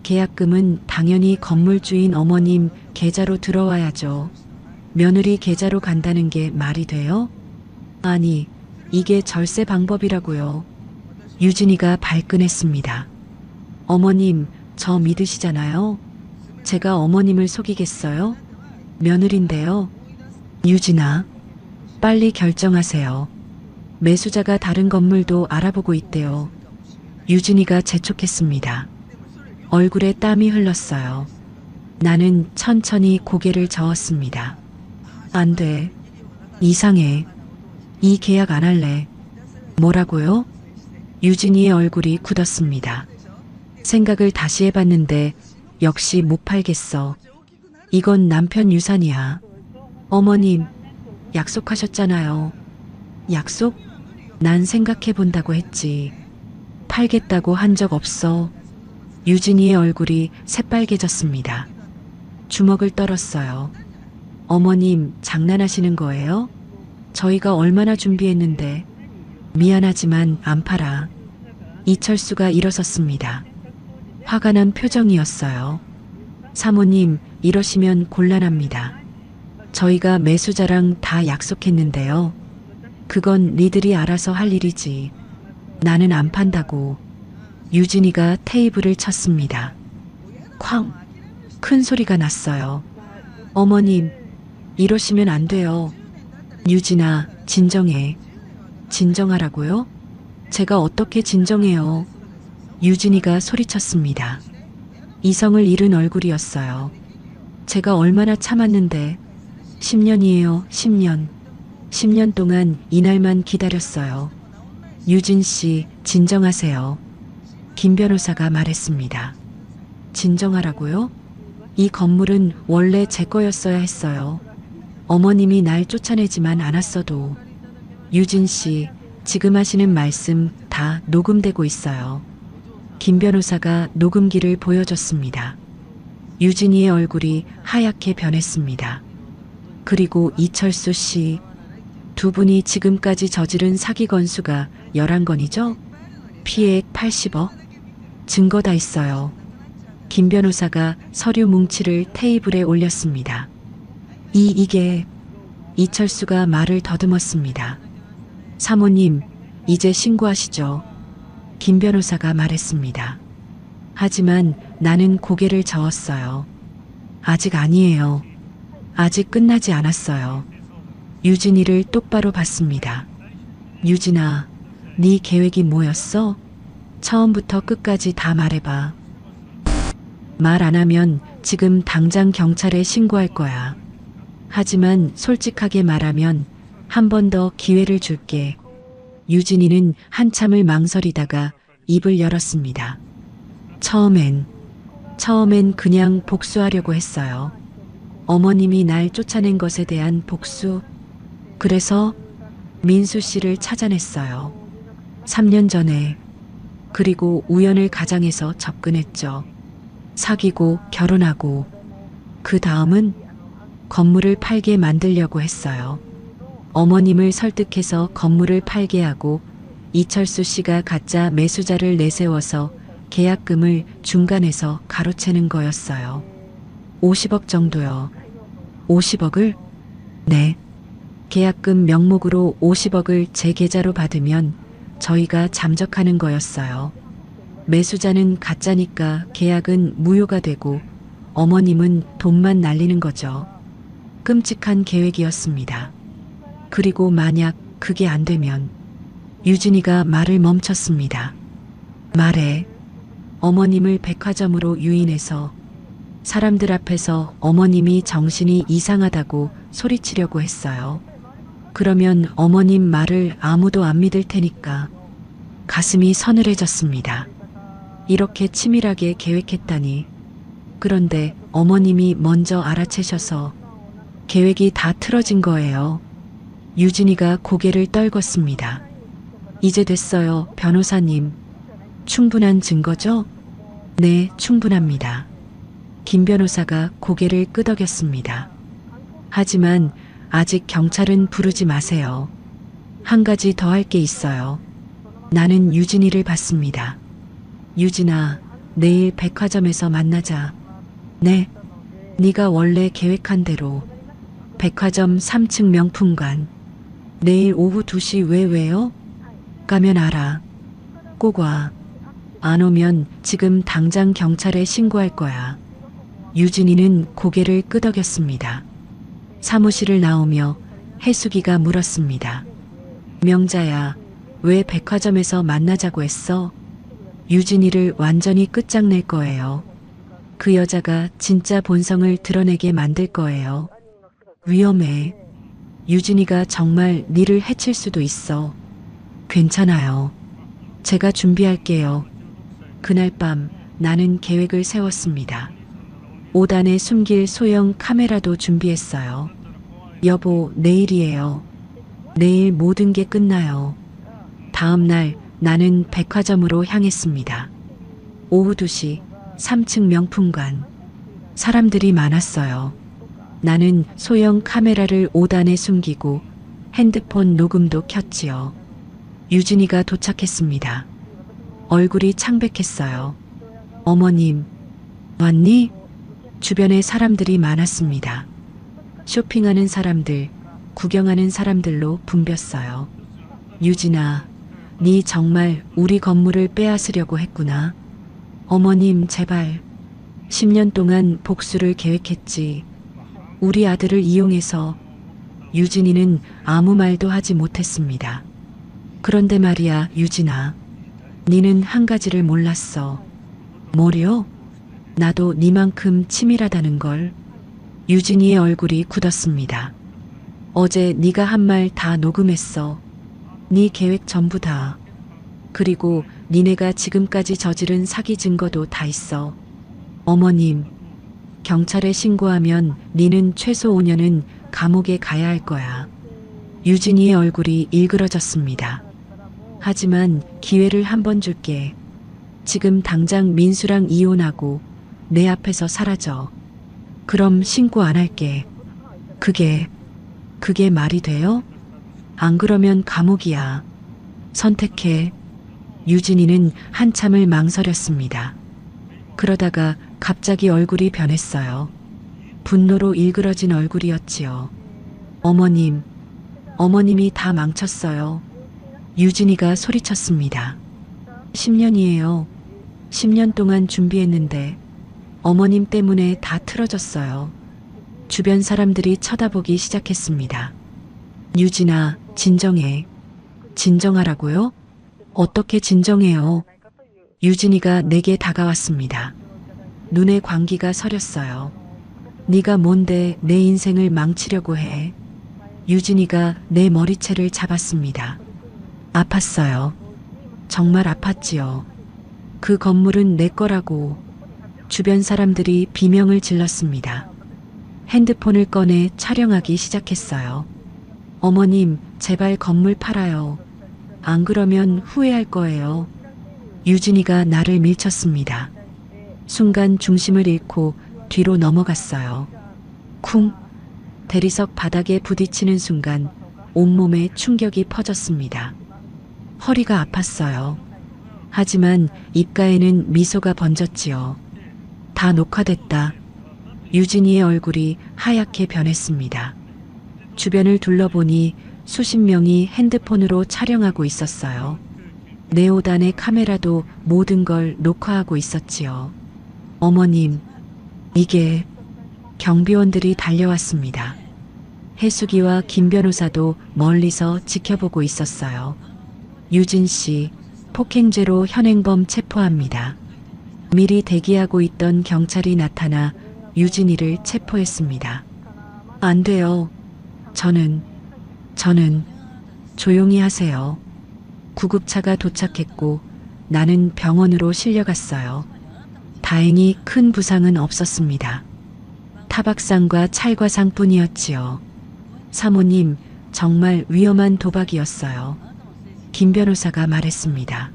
계약금은 당연히 건물주인 어머님 계좌로 들어와야죠. 며느리 계좌로 간다는 게 말이 돼요? 아니, 이게 절세 방법이라고요. 유진이가 발끈했습니다. 어머님, 저 믿으시잖아요? 제가 어머님을 속이겠어요? 며느린데요. 유진아, 빨리 결정하세요. 매수자가 다른 건물도 알아보고 있대요. 유진이가 재촉했습니다. 얼굴에 땀이 흘렀어요. 나는 천천히 고개를 저었습니다. 안 돼. 이상해. 이 계약 안 할래. 뭐라고요? 유진이의 얼굴이 굳었습니다. 생각을 다시 해봤는데 역시 못 팔겠어. 이건 남편 유산이야. 어머님, 약속하셨잖아요. 약속? 난 생각해 본다고 했지. 팔겠다고 한 적 없어. 유진이의 얼굴이 새빨개졌습니다. 주먹을 떨었어요. 어머님, 장난하시는 거예요? 저희가 얼마나 준비했는데. 미안하지만 안 팔아. 이철수가 일어섰습니다. 화가 난 표정이었어요. 사모님, 이러시면 곤란합니다. 저희가 매수자랑 다 약속했는데요. 그건 니들이 알아서 할 일이지. 나는 안 판다고. 유진이가 테이블을 쳤습니다. 쾅! 큰 소리가 났어요. 어머님, 이러시면 안 돼요. 유진아, 진정해. 진정하라고요? 제가 어떻게 진정해요? 유진이가 소리쳤습니다. 이성을 잃은 얼굴이었어요. 제가 얼마나 참았는데. 10년이에요, 10년. 10년 동안 이날만 기다렸어요. 유진 씨, 진정하세요. 김 변호사가 말했습니다. 진정하라고요? 이 건물은 원래 제 거였어야 했어요. 어머님이 날 쫓아내지만 않았어도. 유진 씨, 지금 하시는 말씀 다 녹음되고 있어요. 김 변호사가 녹음기를 보여줬습니다. 유진이의 얼굴이 하얗게 변했습니다. 그리고 이철수 씨, 두 분이 지금까지 저지른 사기 건수가 11건이죠? 피해액 80억? 증거 다 있어요. 김 변호사가 서류 뭉치를 테이블에 올렸습니다. 이게 이철수가 말을 더듬었습니다. 사모님, 이제 신고하시죠. 김 변호사가 말했습니다. 하지만 나는 고개를 저었어요. 아직 아니에요. 아직 끝나지 않았어요. 유진이를 똑바로 봤습니다. 유진아, 네 계획이 뭐였어? 처음부터 끝까지 다 말해봐. 말 안 하면 지금 당장 경찰에 신고할 거야. 하지만 솔직하게 말하면 한 번 더 기회를 줄게. 유진이는 한참을 망설이다가 입을 열었습니다. 처음엔 그냥 복수하려고 했어요. 어머님이 날 쫓아낸 것에 대한 복수. 그래서 민수 씨를 찾아냈어요. 3년 전에. 그리고 우연을 가장해서 접근했죠. 사귀고 결혼하고. 그 다음은 건물을 팔게 만들려고 했어요. 어머님을 설득해서 건물을 팔게 하고 이철수 씨가 가짜 매수자를 내세워서 계약금을 중간에서 가로채는 거였어요. 50억 정도요. 50억을? 네. 계약금 명목으로 50억을 제 계좌로 받으면 저희가 잠적하는 거였어요. 매수자는 가짜니까 계약은 무효가 되고 어머님은 돈만 날리는 거죠. 끔찍한 계획이었습니다. 그리고 만약 그게 안 되면. 유진이가 말을 멈췄습니다. 말해. 어머님을 백화점으로 유인해서 사람들 앞에서 어머님이 정신이 이상하다고 소리치려고 했어요. 그러면 어머님 말을 아무도 안 믿을 테니까. 가슴이 서늘해졌습니다. 이렇게 치밀하게 계획했다니. 그런데 어머님이 먼저 알아채셔서 계획이 다 틀어진 거예요. 유진이가 고개를 떨궜습니다. 이제 됐어요, 변호사님. 충분한 증거죠? 네, 충분합니다. 김 변호사가 고개를 끄덕였습니다. 하지만 아직 경찰은 부르지 마세요. 한 가지 더 할 게 있어요. 나는 유진이를 봤습니다. 유진아, 내일 백화점에서 만나자. 네, 네가 원래 계획한 대로. 백화점 3층 명품관. 내일 오후 2시 왜요? 가면 알아. 꼭 와. 안 오면 지금 당장 경찰에 신고할 거야. 유진이는 고개를 끄덕였습니다. 사무실을 나오며 해수기가 물었습니다. 명자야, 왜 백화점에서 만나자고 했어? 유진이를 완전히 끝장낼 거예요. 그 여자가 진짜 본성을 드러내게 만들 거예요. 위험해. 유진이가 정말 니를 해칠 수도 있어. 괜찮아요. 제가 준비할게요. 그날 밤 나는 계획을 세웠습니다. 5단에 숨길 소형 카메라도 준비했어요. 여보, 내일이에요. 내일 모든 게 끝나요. 다음 날 나는 백화점으로 향했습니다. 오후 2시 3층 명품관. 사람들이 많았어요. 나는 소형 카메라를 5단에 숨기고 핸드폰 녹음도 켰지요. 유진이가 도착했습니다. 얼굴이 창백했어요. 어머님, 왔니? 주변에 사람들이 많았습니다. 쇼핑하는 사람들, 구경하는 사람들로 붐볐어요. 유진아, 네 정말 우리 건물을 빼앗으려고 했구나. 어머님, 제발. 10년 동안 복수를 계획했지. 우리 아들을 이용해서. 유진이는 아무 말도 하지 못했습니다. 그런데 말이야, 유진아. 니는 한 가지를 몰랐어. 뭐려? 나도 니만큼 치밀하다는 걸. 유진이의 얼굴이 굳었습니다. 어제 네가 한 말 다 녹음했어. 네 계획 전부 다. 그리고 니네가 지금까지 저지른 사기 증거도 다 있어. 어머님, 경찰에 신고하면 니는 최소 5년은 감옥에 가야 할 거야. 유진이의 얼굴이 일그러졌습니다. 하지만 기회를 한 번 줄게. 지금 당장 민수랑 이혼하고 내 앞에서 사라져. 그럼 신고 안 할게. 그게 말이 돼요? 안 그러면 감옥이야. 선택해. 유진이는 한참을 망설였습니다. 그러다가 갑자기 얼굴이 변했어요. 분노로 일그러진 얼굴이었지요. 어머님, 어머님이 다 망쳤어요. 유진이가 소리쳤습니다. 10년이에요. 10년 동안 준비했는데 어머님 때문에 다 틀어졌어요. 주변 사람들이 쳐다보기 시작했습니다. 유진아, 진정해. 진정하라고요? 어떻게 진정해요? 유진이가 내게 다가왔습니다. 눈에 광기가 서렸어요. 네가 뭔데 내 인생을 망치려고 해? 유진이가 내 머리채를 잡았습니다. 아팠어요. 정말 아팠지요. 그 건물은 내 거라고. 주변 사람들이 비명을 질렀습니다. 핸드폰을 꺼내 촬영하기 시작했어요. 어머님, 제발 건물 팔아요. 안 그러면 후회할 거예요. 유진이가 나를 밀쳤습니다. 순간 중심을 잃고 뒤로 넘어갔어요. 쿵! 대리석 바닥에 부딪히는 순간 온몸에 충격이 퍼졌습니다. 허리가 아팠어요. 하지만 입가에는 미소가 번졌지요. 다 녹화됐다. 유진이의 얼굴이 하얗게 변했습니다. 주변을 둘러보니 수십 명이 핸드폰으로 촬영하고 있었어요. 네오단의 카메라도 모든 걸 녹화하고 있었지요. 어머님, 이게... 경비원들이 달려왔습니다. 해수기와 김 변호사도 멀리서 지켜보고 있었어요. 유진 씨, 폭행죄로 현행범 체포합니다. 미리 대기하고 있던 경찰이 나타나 유진이를 체포했습니다. 안 돼요. 저는 조용히 하세요. 구급차가 도착했고 나는 병원으로 실려갔어요. 다행히 큰 부상은 없었습니다. 타박상과 찰과상뿐이었지요. 사모님, 정말 위험한 도박이었어요. 김 변호사가 말했습니다.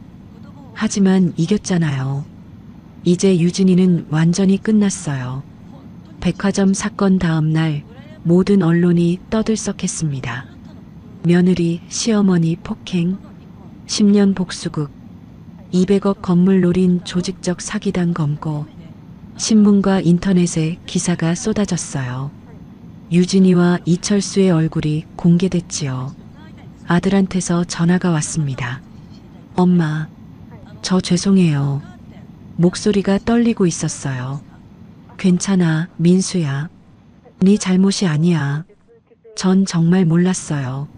하지만 이겼잖아요. 이제 유진이는 완전히 끝났어요. 백화점 사건 다음 날 모든 언론이 떠들썩했습니다. 며느리, 시어머니 폭행, 10년 복수극, 200억 건물 노린 조직적 사기당 검거, 신문과 인터넷에 기사가 쏟아졌어요. 유진이와 이철수의 얼굴이 공개됐지요. 아들한테서 전화가 왔습니다. 엄마, 저 죄송해요. 목소리가 떨리고 있었어요. 괜찮아, 민수야. 네 잘못이 아니야. 전 정말 몰랐어요.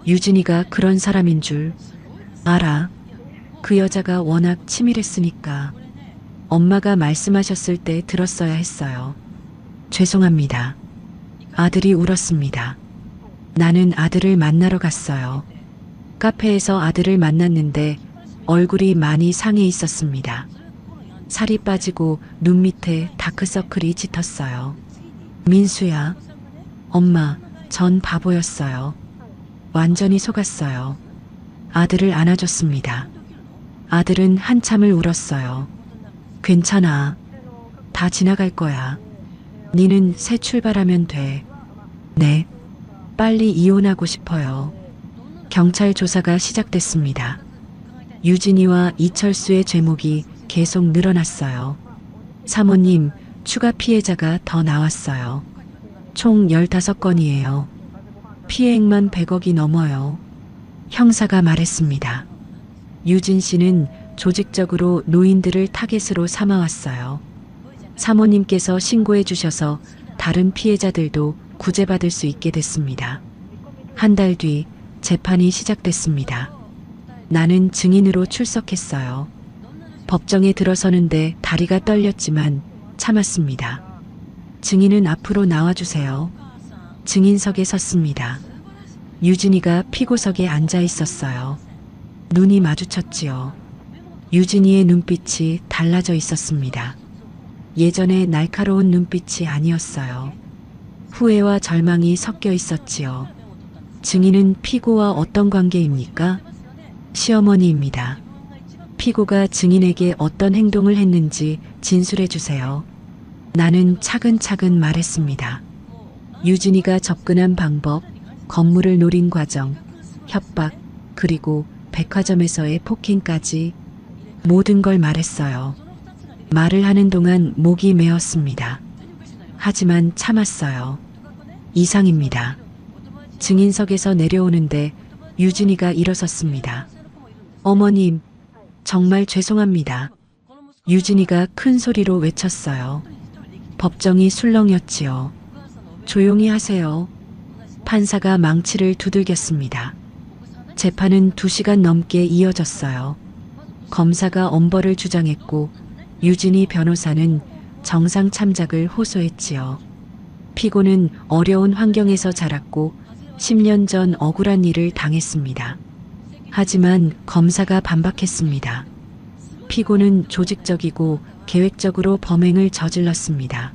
유진이가 그런 사람인 줄 알아. 그 여자가 워낙 치밀했으니까. 엄마가 말씀하셨을 때 들었어야 했어요. 죄송합니다. 아들이 울었습니다. 나는 아들을 만나러 갔어요. 카페에서 아들을 만났는데 얼굴이 많이 상해 있었습니다. 살이 빠지고 눈 밑에 다크서클이 짙었어요. 민수야. 엄마, 전 바보였어요. 완전히 속았어요. 아들을 안아줬습니다. 아들은 한참을 울었어요. 괜찮아. 다 지나갈 거야. 니는 새 출발하면 돼. 네. 빨리 이혼하고 싶어요. 경찰 조사가 시작됐습니다. 유진이와 이철수의 죄목이 계속 늘어났어요. 사모님, 추가 피해자가 더 나왔어요. 총 15건이에요. 피해액만 100억이 넘어요. 형사가 말했습니다. 유진 씨는 조직적으로 노인들을 타겟으로 삼아왔어요. 사모님께서 신고해 주셔서 다른 피해자들도 구제받을 수 있게 됐습니다. 한 달 뒤 재판이 시작됐습니다. 나는 증인으로 출석했어요. 법정에 들어서는데 다리가 떨렸지만 참았습니다. 증인은 앞으로 나와주세요. 증인석에 섰습니다. 유진이가 피고석에 앉아 있었어요. 눈이 마주쳤지요. 유진이의 눈빛이 달라져 있었습니다. 예전의 날카로운 눈빛이 아니었어요. 후회와 절망이 섞여 있었지요. 증인은 피고와 어떤 관계입니까? 시어머니입니다. 피고가 증인에게 어떤 행동을 했는지 진술해 주세요. 나는 차근차근 말했습니다. 유진이가 접근한 방법, 건물을 노린 과정, 협박, 그리고 백화점에서의 폭행까지 모든 걸 말했어요. 말을 하는 동안 목이 메었습니다. 하지만 참았어요. 이상입니다. 증인석에서 내려오는데 유진이가 일어섰습니다. 어머님, 정말 죄송합니다. 유진이가 큰 소리로 외쳤어요. 법정이 술렁였지요. 조용히 하세요. 판사가 망치를 두들겼습니다. 재판은 2시간 넘게 이어졌어요. 검사가 엄벌을 주장했고 유진이 변호사는 정상 참작을 호소했지요. 피고는 어려운 환경에서 자랐고 10년 전 억울한 일을 당했습니다. 하지만 검사가 반박했습니다. 피고는 조직적이고 계획적으로 범행을 저질렀습니다.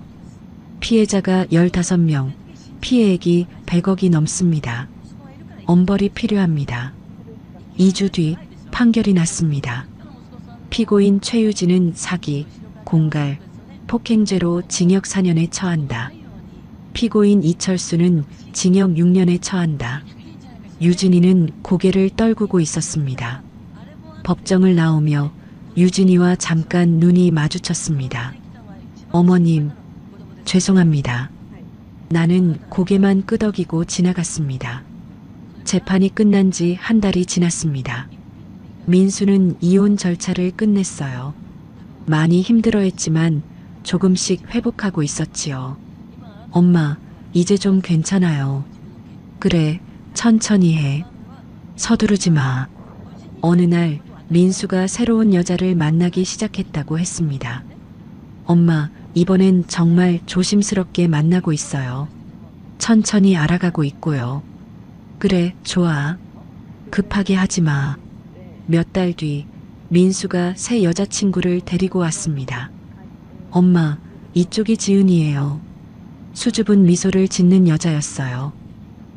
피해자가 15명, 피해액이 100억이 넘습니다. 엄벌이 필요합니다. 2주 뒤 판결이 났습니다. 피고인 최유진은 사기, 공갈, 폭행죄로 징역 4년에 처한다. 피고인 이철수는 징역 6년에 처한다. 유진이는 고개를 떨구고 있었습니다. 법정을 나오며 유진이와 잠깐 눈이 마주쳤습니다. 어머님, 죄송합니다. 나는 고개만 끄덕이고 지나갔습니다. 재판이 끝난 지 한 달이 지났습니다. 민수는 이혼 절차를 끝냈어요. 많이 힘들어했지만 조금씩 회복하고 있었지요. 엄마, 이제 좀 괜찮아요. 그래, 천천히 해. 서두르지 마. 어느 날 민수가 새로운 여자를 만나기 시작했다고 했습니다. 엄마, 이번엔 정말 조심스럽게 만나고 있어요. 천천히 알아가고 있고요. 그래, 좋아. 급하게 하지 마. 몇 달 뒤 민수가 새 여자친구를 데리고 왔습니다. 엄마, 이쪽이 지은이에요. 수줍은 미소를 짓는 여자였어요.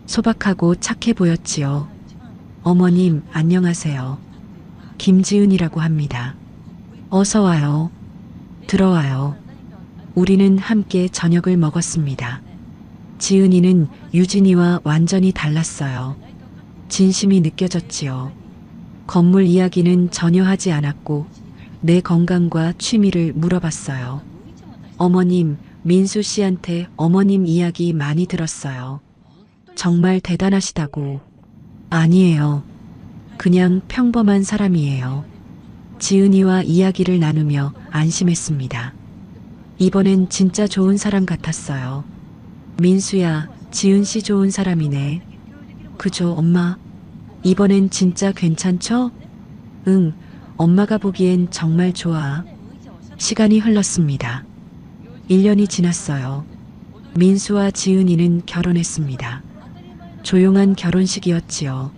소박하고 착해 보였지요. 어머님, 안녕하세요. 김지은이라고 합니다. 어서 와요. 들어와요. 우리는 함께 저녁을 먹었습니다. 지은이는 유진이와 완전히 달랐어요. 진심이 느껴졌지요. 건물 이야기는 전혀 하지 않았고 내 건강과 취미를 물어봤어요. 어머님, 민수 씨한테 어머님 이야기 많이 들었어요. 정말 대단하시다고. 아니에요. 그냥 평범한 사람이에요. 지은이와 이야기를 나누며 안심했습니다. 이번엔 진짜 좋은 사람 같았어요. 민수야, 지은 씨 좋은 사람이네. 그죠, 엄마? 이번엔 진짜 괜찮죠? 응, 엄마가 보기엔 정말 좋아. 시간이 흘렀습니다. 1년이 지났어요. 민수와 지은이는 결혼했습니다. 조용한 결혼식이었지요.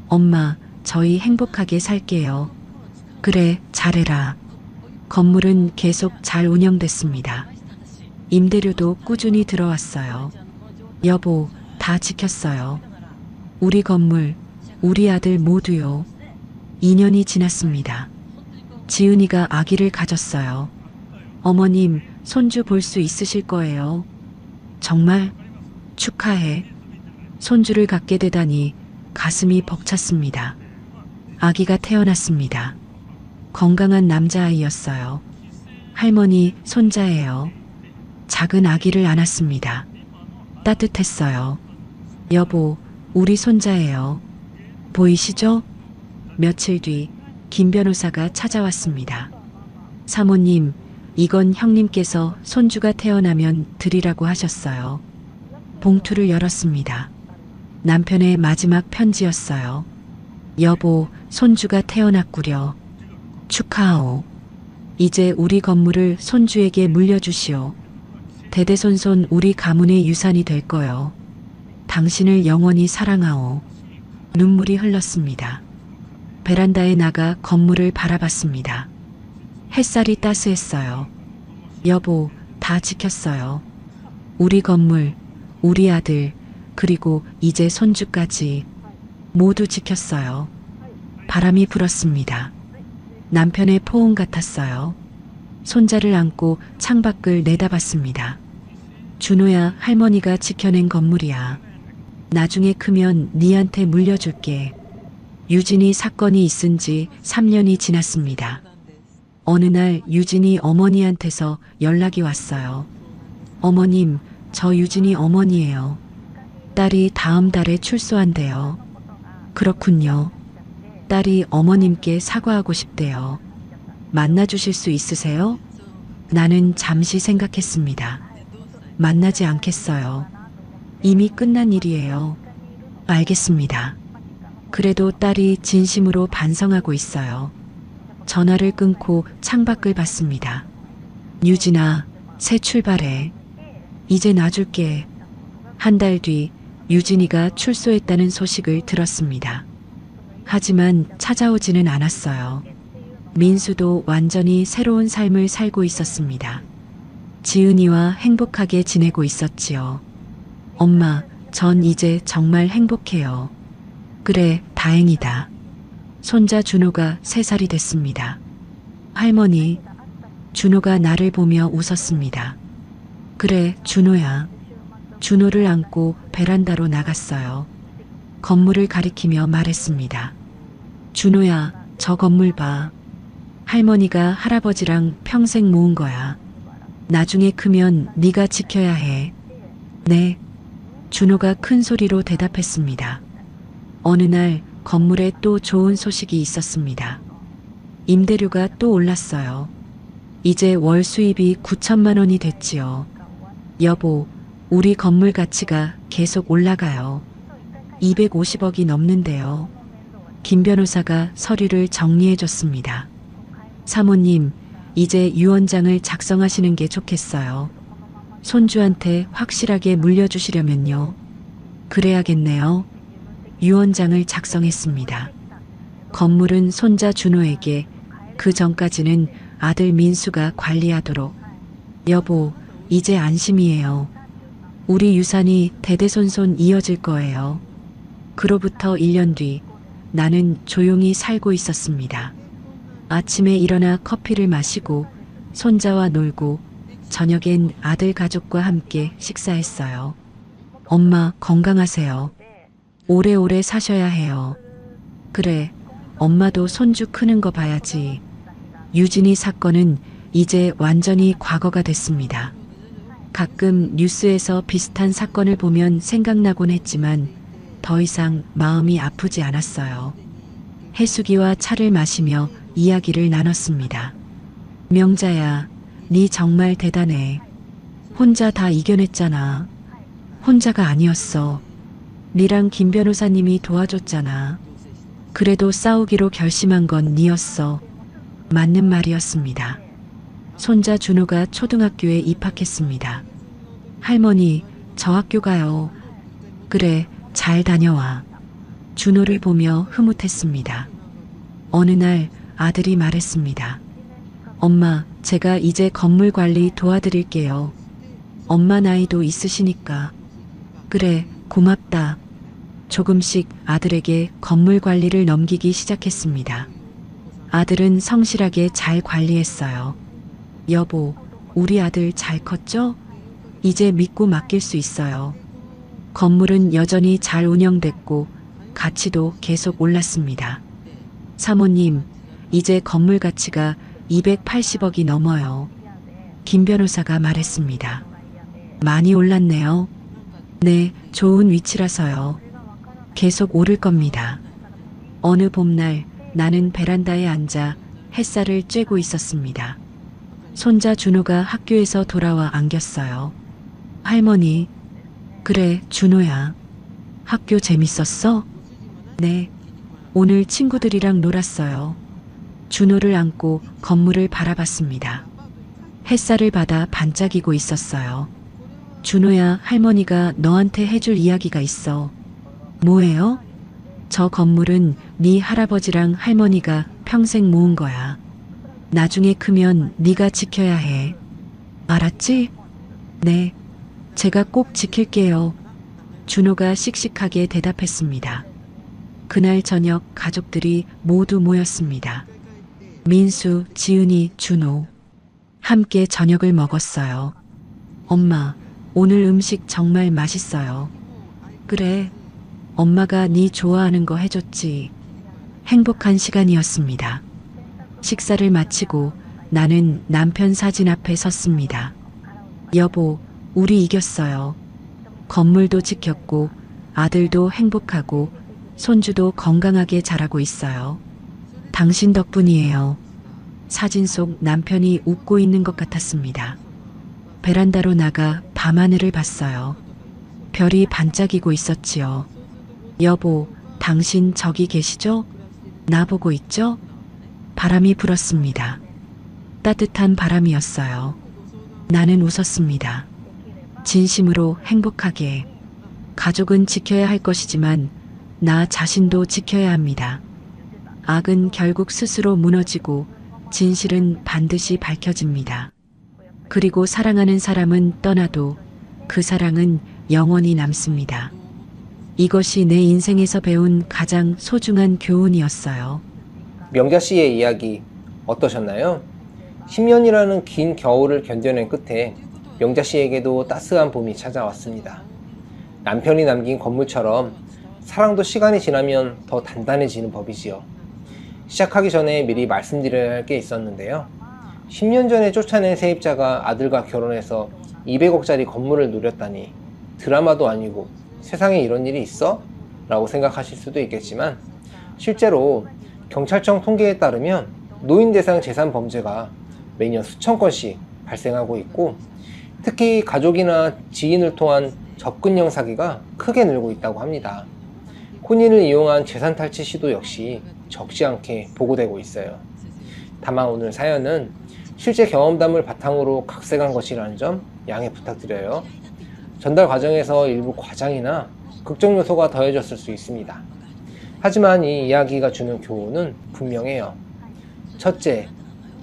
엄마, 저희 행복하게 살게요. 그래, 잘해라. 건물은 계속 잘 운영됐습니다. 임대료도 꾸준히 들어왔어요. 여보, 다 지켰어요. 우리 건물, 우리 아들 모두요. 2년이 지났습니다. 지은이가 아기를 가졌어요. 어머님, 손주 볼 수 있으실 거예요. 정말 축하해. 손주를 갖게 되다니 가슴이 벅찼습니다. 아기가 태어났습니다. 건강한 남자아이였어요. 할머니, 손자예요. 작은 아기를 안았습니다. 따뜻했어요. 여보, 우리 손자예요. 보이시죠? 며칠 뒤 김 변호사가 찾아왔습니다. 사모님, 이건 형님께서 손주가 태어나면 드리라고 하셨어요. 봉투를 열었습니다. 남편의 마지막 편지였어요. 여보, 손주가 태어났구려. 축하하오. 이제 우리 건물을 손주에게 물려주시오. 대대손손 우리 가문의 유산이 될 거요. 당신을 영원히 사랑하오. 눈물이 흘렀습니다. 베란다에 나가 건물을 바라봤습니다. 햇살이 따스했어요. 여보, 다 지켰어요. 우리 건물, 우리 아들, 그리고 이제 손주까지 모두 지켰어요. 바람이 불었습니다. 남편의 포옹 같았어요. 손자를 안고 창밖을 내다봤습니다. 준호야, 할머니가 지켜낸 건물이야. 나중에 크면 니한테 물려줄게. 유진이 사건이 있은 지 3년이 지났습니다. 어느 날 유진이 어머니한테서 연락이 왔어요. 어머님, 저 유진이 어머니예요. 딸이 다음 달에 출소한대요. 그렇군요. 딸이 어머님께 사과하고 싶대요. 만나주실 수 있으세요? 나는 잠시 생각했습니다. 만나지 않겠어요. 이미 끝난 일이에요. 알겠습니다. 그래도 딸이 진심으로 반성하고 있어요. 전화를 끊고 창밖을 봤습니다. 유진아, 새 출발해. 이제 놔줄게. 한 달 뒤 유진이가 출소했다는 소식을 들었습니다. 하지만 찾아오지는 않았어요. 민수도 완전히 새로운 삶을 살고 있었습니다. 지은이와 행복하게 지내고 있었지요. 엄마, 전 이제 정말 행복해요. 그래, 다행이다. 손자 준호가 3살이 됐습니다. 할머니, 준호가 나를 보며 웃었습니다. 그래, 준호야. 준호를 안고 베란다로 나갔어요. 건물을 가리키며 말했습니다. 준호야, 저 건물 봐. 할머니가 할아버지랑 평생 모은 거야. 나중에 크면 네가 지켜야 해. 네. 준호가 큰 소리로 대답했습니다. 어느 날 건물에 또 좋은 소식이 있었습니다. 임대료가 또 올랐어요. 이제 월 수입이 9천만 원이 됐지요. 여보, 우리 건물 가치가 계속 올라가요. 250억이 넘는데요. 김 변호사가 서류를 정리해 줬습니다. 사모님, 이제 유언장을 작성하시는 게 좋겠어요. 손주한테 확실하게 물려주시려면요. 그래야겠네요. 유언장을 작성했습니다. 건물은 손자 준호에게, 그 전까지는 아들 민수가 관리하도록. 여보, 이제 안심이에요. 우리 유산이 대대손손 이어질 거예요. 그로부터 1년 뒤 나는 조용히 살고 있었습니다. 아침에 일어나 커피를 마시고 손자와 놀고 저녁엔 아들 가족과 함께 식사했어요. 엄마, 건강하세요. 오래오래 사셔야 해요. 그래, 엄마도 손주 크는 거 봐야지. 유진이 사건은 이제 완전히 과거가 됐습니다. 가끔 뉴스에서 비슷한 사건을 보면 생각나곤 했지만 더 이상 마음이 아프지 않았어요. 해수기와 차를 마시며 이야기를 나눴습니다. 명자야, 네 정말 대단해. 혼자 다 이겨냈잖아. 혼자가 아니었어. 니랑 김 변호사님이 도와줬잖아. 그래도 싸우기로 결심한 건 니였어. 맞는 말이었습니다. 손자 준호가 초등학교에 입학했습니다. 할머니, 저 학교 가요. 그래, 잘 다녀와. 준호를 보며 흐뭇했습니다. 어느 날 아들이 말했습니다. 엄마, 제가 이제 건물 관리 도와드릴게요. 엄마 나이도 있으시니까. 그래, 고맙다. 조금씩 아들에게 건물 관리를 넘기기 시작했습니다. 아들은 성실하게 잘 관리했어요. 여보, 우리 아들 잘 컸죠? 이제 믿고 맡길 수 있어요. 건물은 여전히 잘 운영됐고 가치도 계속 올랐습니다. 사모님, 이제 건물 가치가 280억이 넘어요. 김 변호사가 말했습니다. 많이 올랐네요. 네, 좋은 위치라서요. 계속 오를 겁니다. 어느 봄날 나는 베란다에 앉아 햇살을 쬐고 있었습니다. 손자 준호가 학교에서 돌아와 안겼어요. 할머니, 그래, 준호야. 학교 재밌었어? 네. 오늘 친구들이랑 놀았어요. 준호를 안고 건물을 바라봤습니다. 햇살을 받아 반짝이고 있었어요. 준호야, 할머니가 너한테 해줄 이야기가 있어. 뭐예요? 저 건물은 네 할아버지랑 할머니가 평생 모은 거야. 나중에 크면 네가 지켜야 해. 알았지? 네. 제가 꼭 지킬게요. 준호가 씩씩하게 대답했습니다. 그날 저녁 가족들이 모두 모였습니다. 민수, 지은이, 준호. 함께 저녁을 먹었어요. 엄마, 오늘 음식 정말 맛있어요. 그래, 엄마가 네 좋아하는 거 해줬지. 행복한 시간이었습니다. 식사를 마치고 나는 남편 사진 앞에 섰습니다. 여보, 우리 이겼어요. 건물도 지켰고 아들도 행복하고 손주도 건강하게 자라고 있어요. 당신 덕분이에요. 사진 속 남편이 웃고 있는 것 같았습니다. 베란다로 나가 밤하늘을 봤어요. 별이 반짝이고 있었지요. 여보, 당신 저기 계시죠? 나보고 있죠? 바람이 불었습니다. 따뜻한 바람이었어요. 나는 웃었습니다. 진심으로 행복하게. 가족은 지켜야 할 것이지만 나 자신도 지켜야 합니다. 악은 결국 스스로 무너지고 진실은 반드시 밝혀집니다. 그리고 사랑하는 사람은 떠나도 그 사랑은 영원히 남습니다. 이것이 내 인생에서 배운 가장 소중한 교훈이었어요. 명자 씨의 이야기 어떠셨나요? 10년이라는 긴 겨울을 견뎌낸 끝에 명자 씨에게도 따스한 봄이 찾아왔습니다. 남편이 남긴 건물처럼 사랑도 시간이 지나면 더 단단해지는 법이지요. 시작하기 전에 미리 말씀드려야 할 게 있었는데요. 10년 전에 쫓아낸 세입자가 아들과 결혼해서 200억짜리 건물을 누렸다니 드라마도 아니고 세상에 이런 일이 있어? 라고 생각하실 수도 있겠지만 실제로 경찰청 통계에 따르면 노인 대상 재산 범죄가 매년 수천 건씩 발생하고 있고 특히 가족이나 지인을 통한 접근형 사기가 크게 늘고 있다고 합니다. 혼인을 이용한 재산 탈취 시도 역시 적지 않게 보고되고 있어요. 다만 오늘 사연은 실제 경험담을 바탕으로 각색한 것이라는 점 양해 부탁드려요. 전달 과정에서 일부 과장이나 극적 요소가 더해졌을 수 있습니다. 하지만 이 이야기가 주는 교훈은 분명해요. 첫째,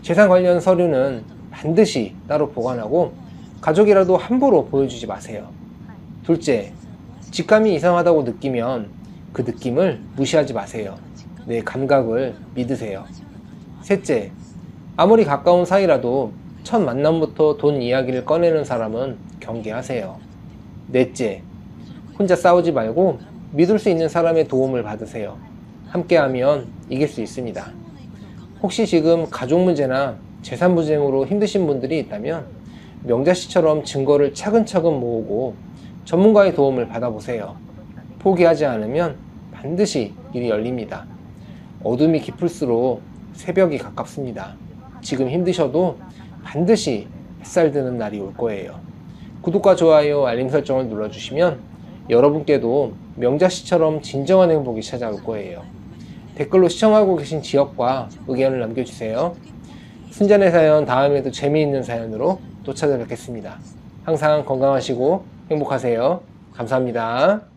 재산 관련 서류는 반드시 따로 보관하고 가족이라도 함부로 보여주지 마세요. 둘째, 직감이 이상하다고 느끼면 그 느낌을 무시하지 마세요. 내 감각을 믿으세요. 셋째, 아무리 가까운 사이라도 첫 만남부터 돈 이야기를 꺼내는 사람은 경계하세요. 넷째, 혼자 싸우지 말고 믿을 수 있는 사람의 도움을 받으세요. 함께하면 이길 수 있습니다. 혹시 지금 가족 문제나 재산 분쟁으로 힘드신 분들이 있다면 명자 씨처럼 증거를 차근차근 모으고 전문가의 도움을 받아보세요. 포기하지 않으면 반드시 일이 열립니다. 어둠이 깊을수록 새벽이 가깝습니다. 지금 힘드셔도 반드시 햇살 드는 날이 올 거예요. 구독과 좋아요, 알림 설정을 눌러주시면 여러분께도 명자 씨처럼 진정한 행복이 찾아올 거예요. 댓글로 시청하고 계신 지역과 의견을 남겨주세요. 순잔의 사연 다음에도 재미있는 사연으로 또 찾아뵙겠습니다. 항상 건강하시고 행복하세요. 감사합니다.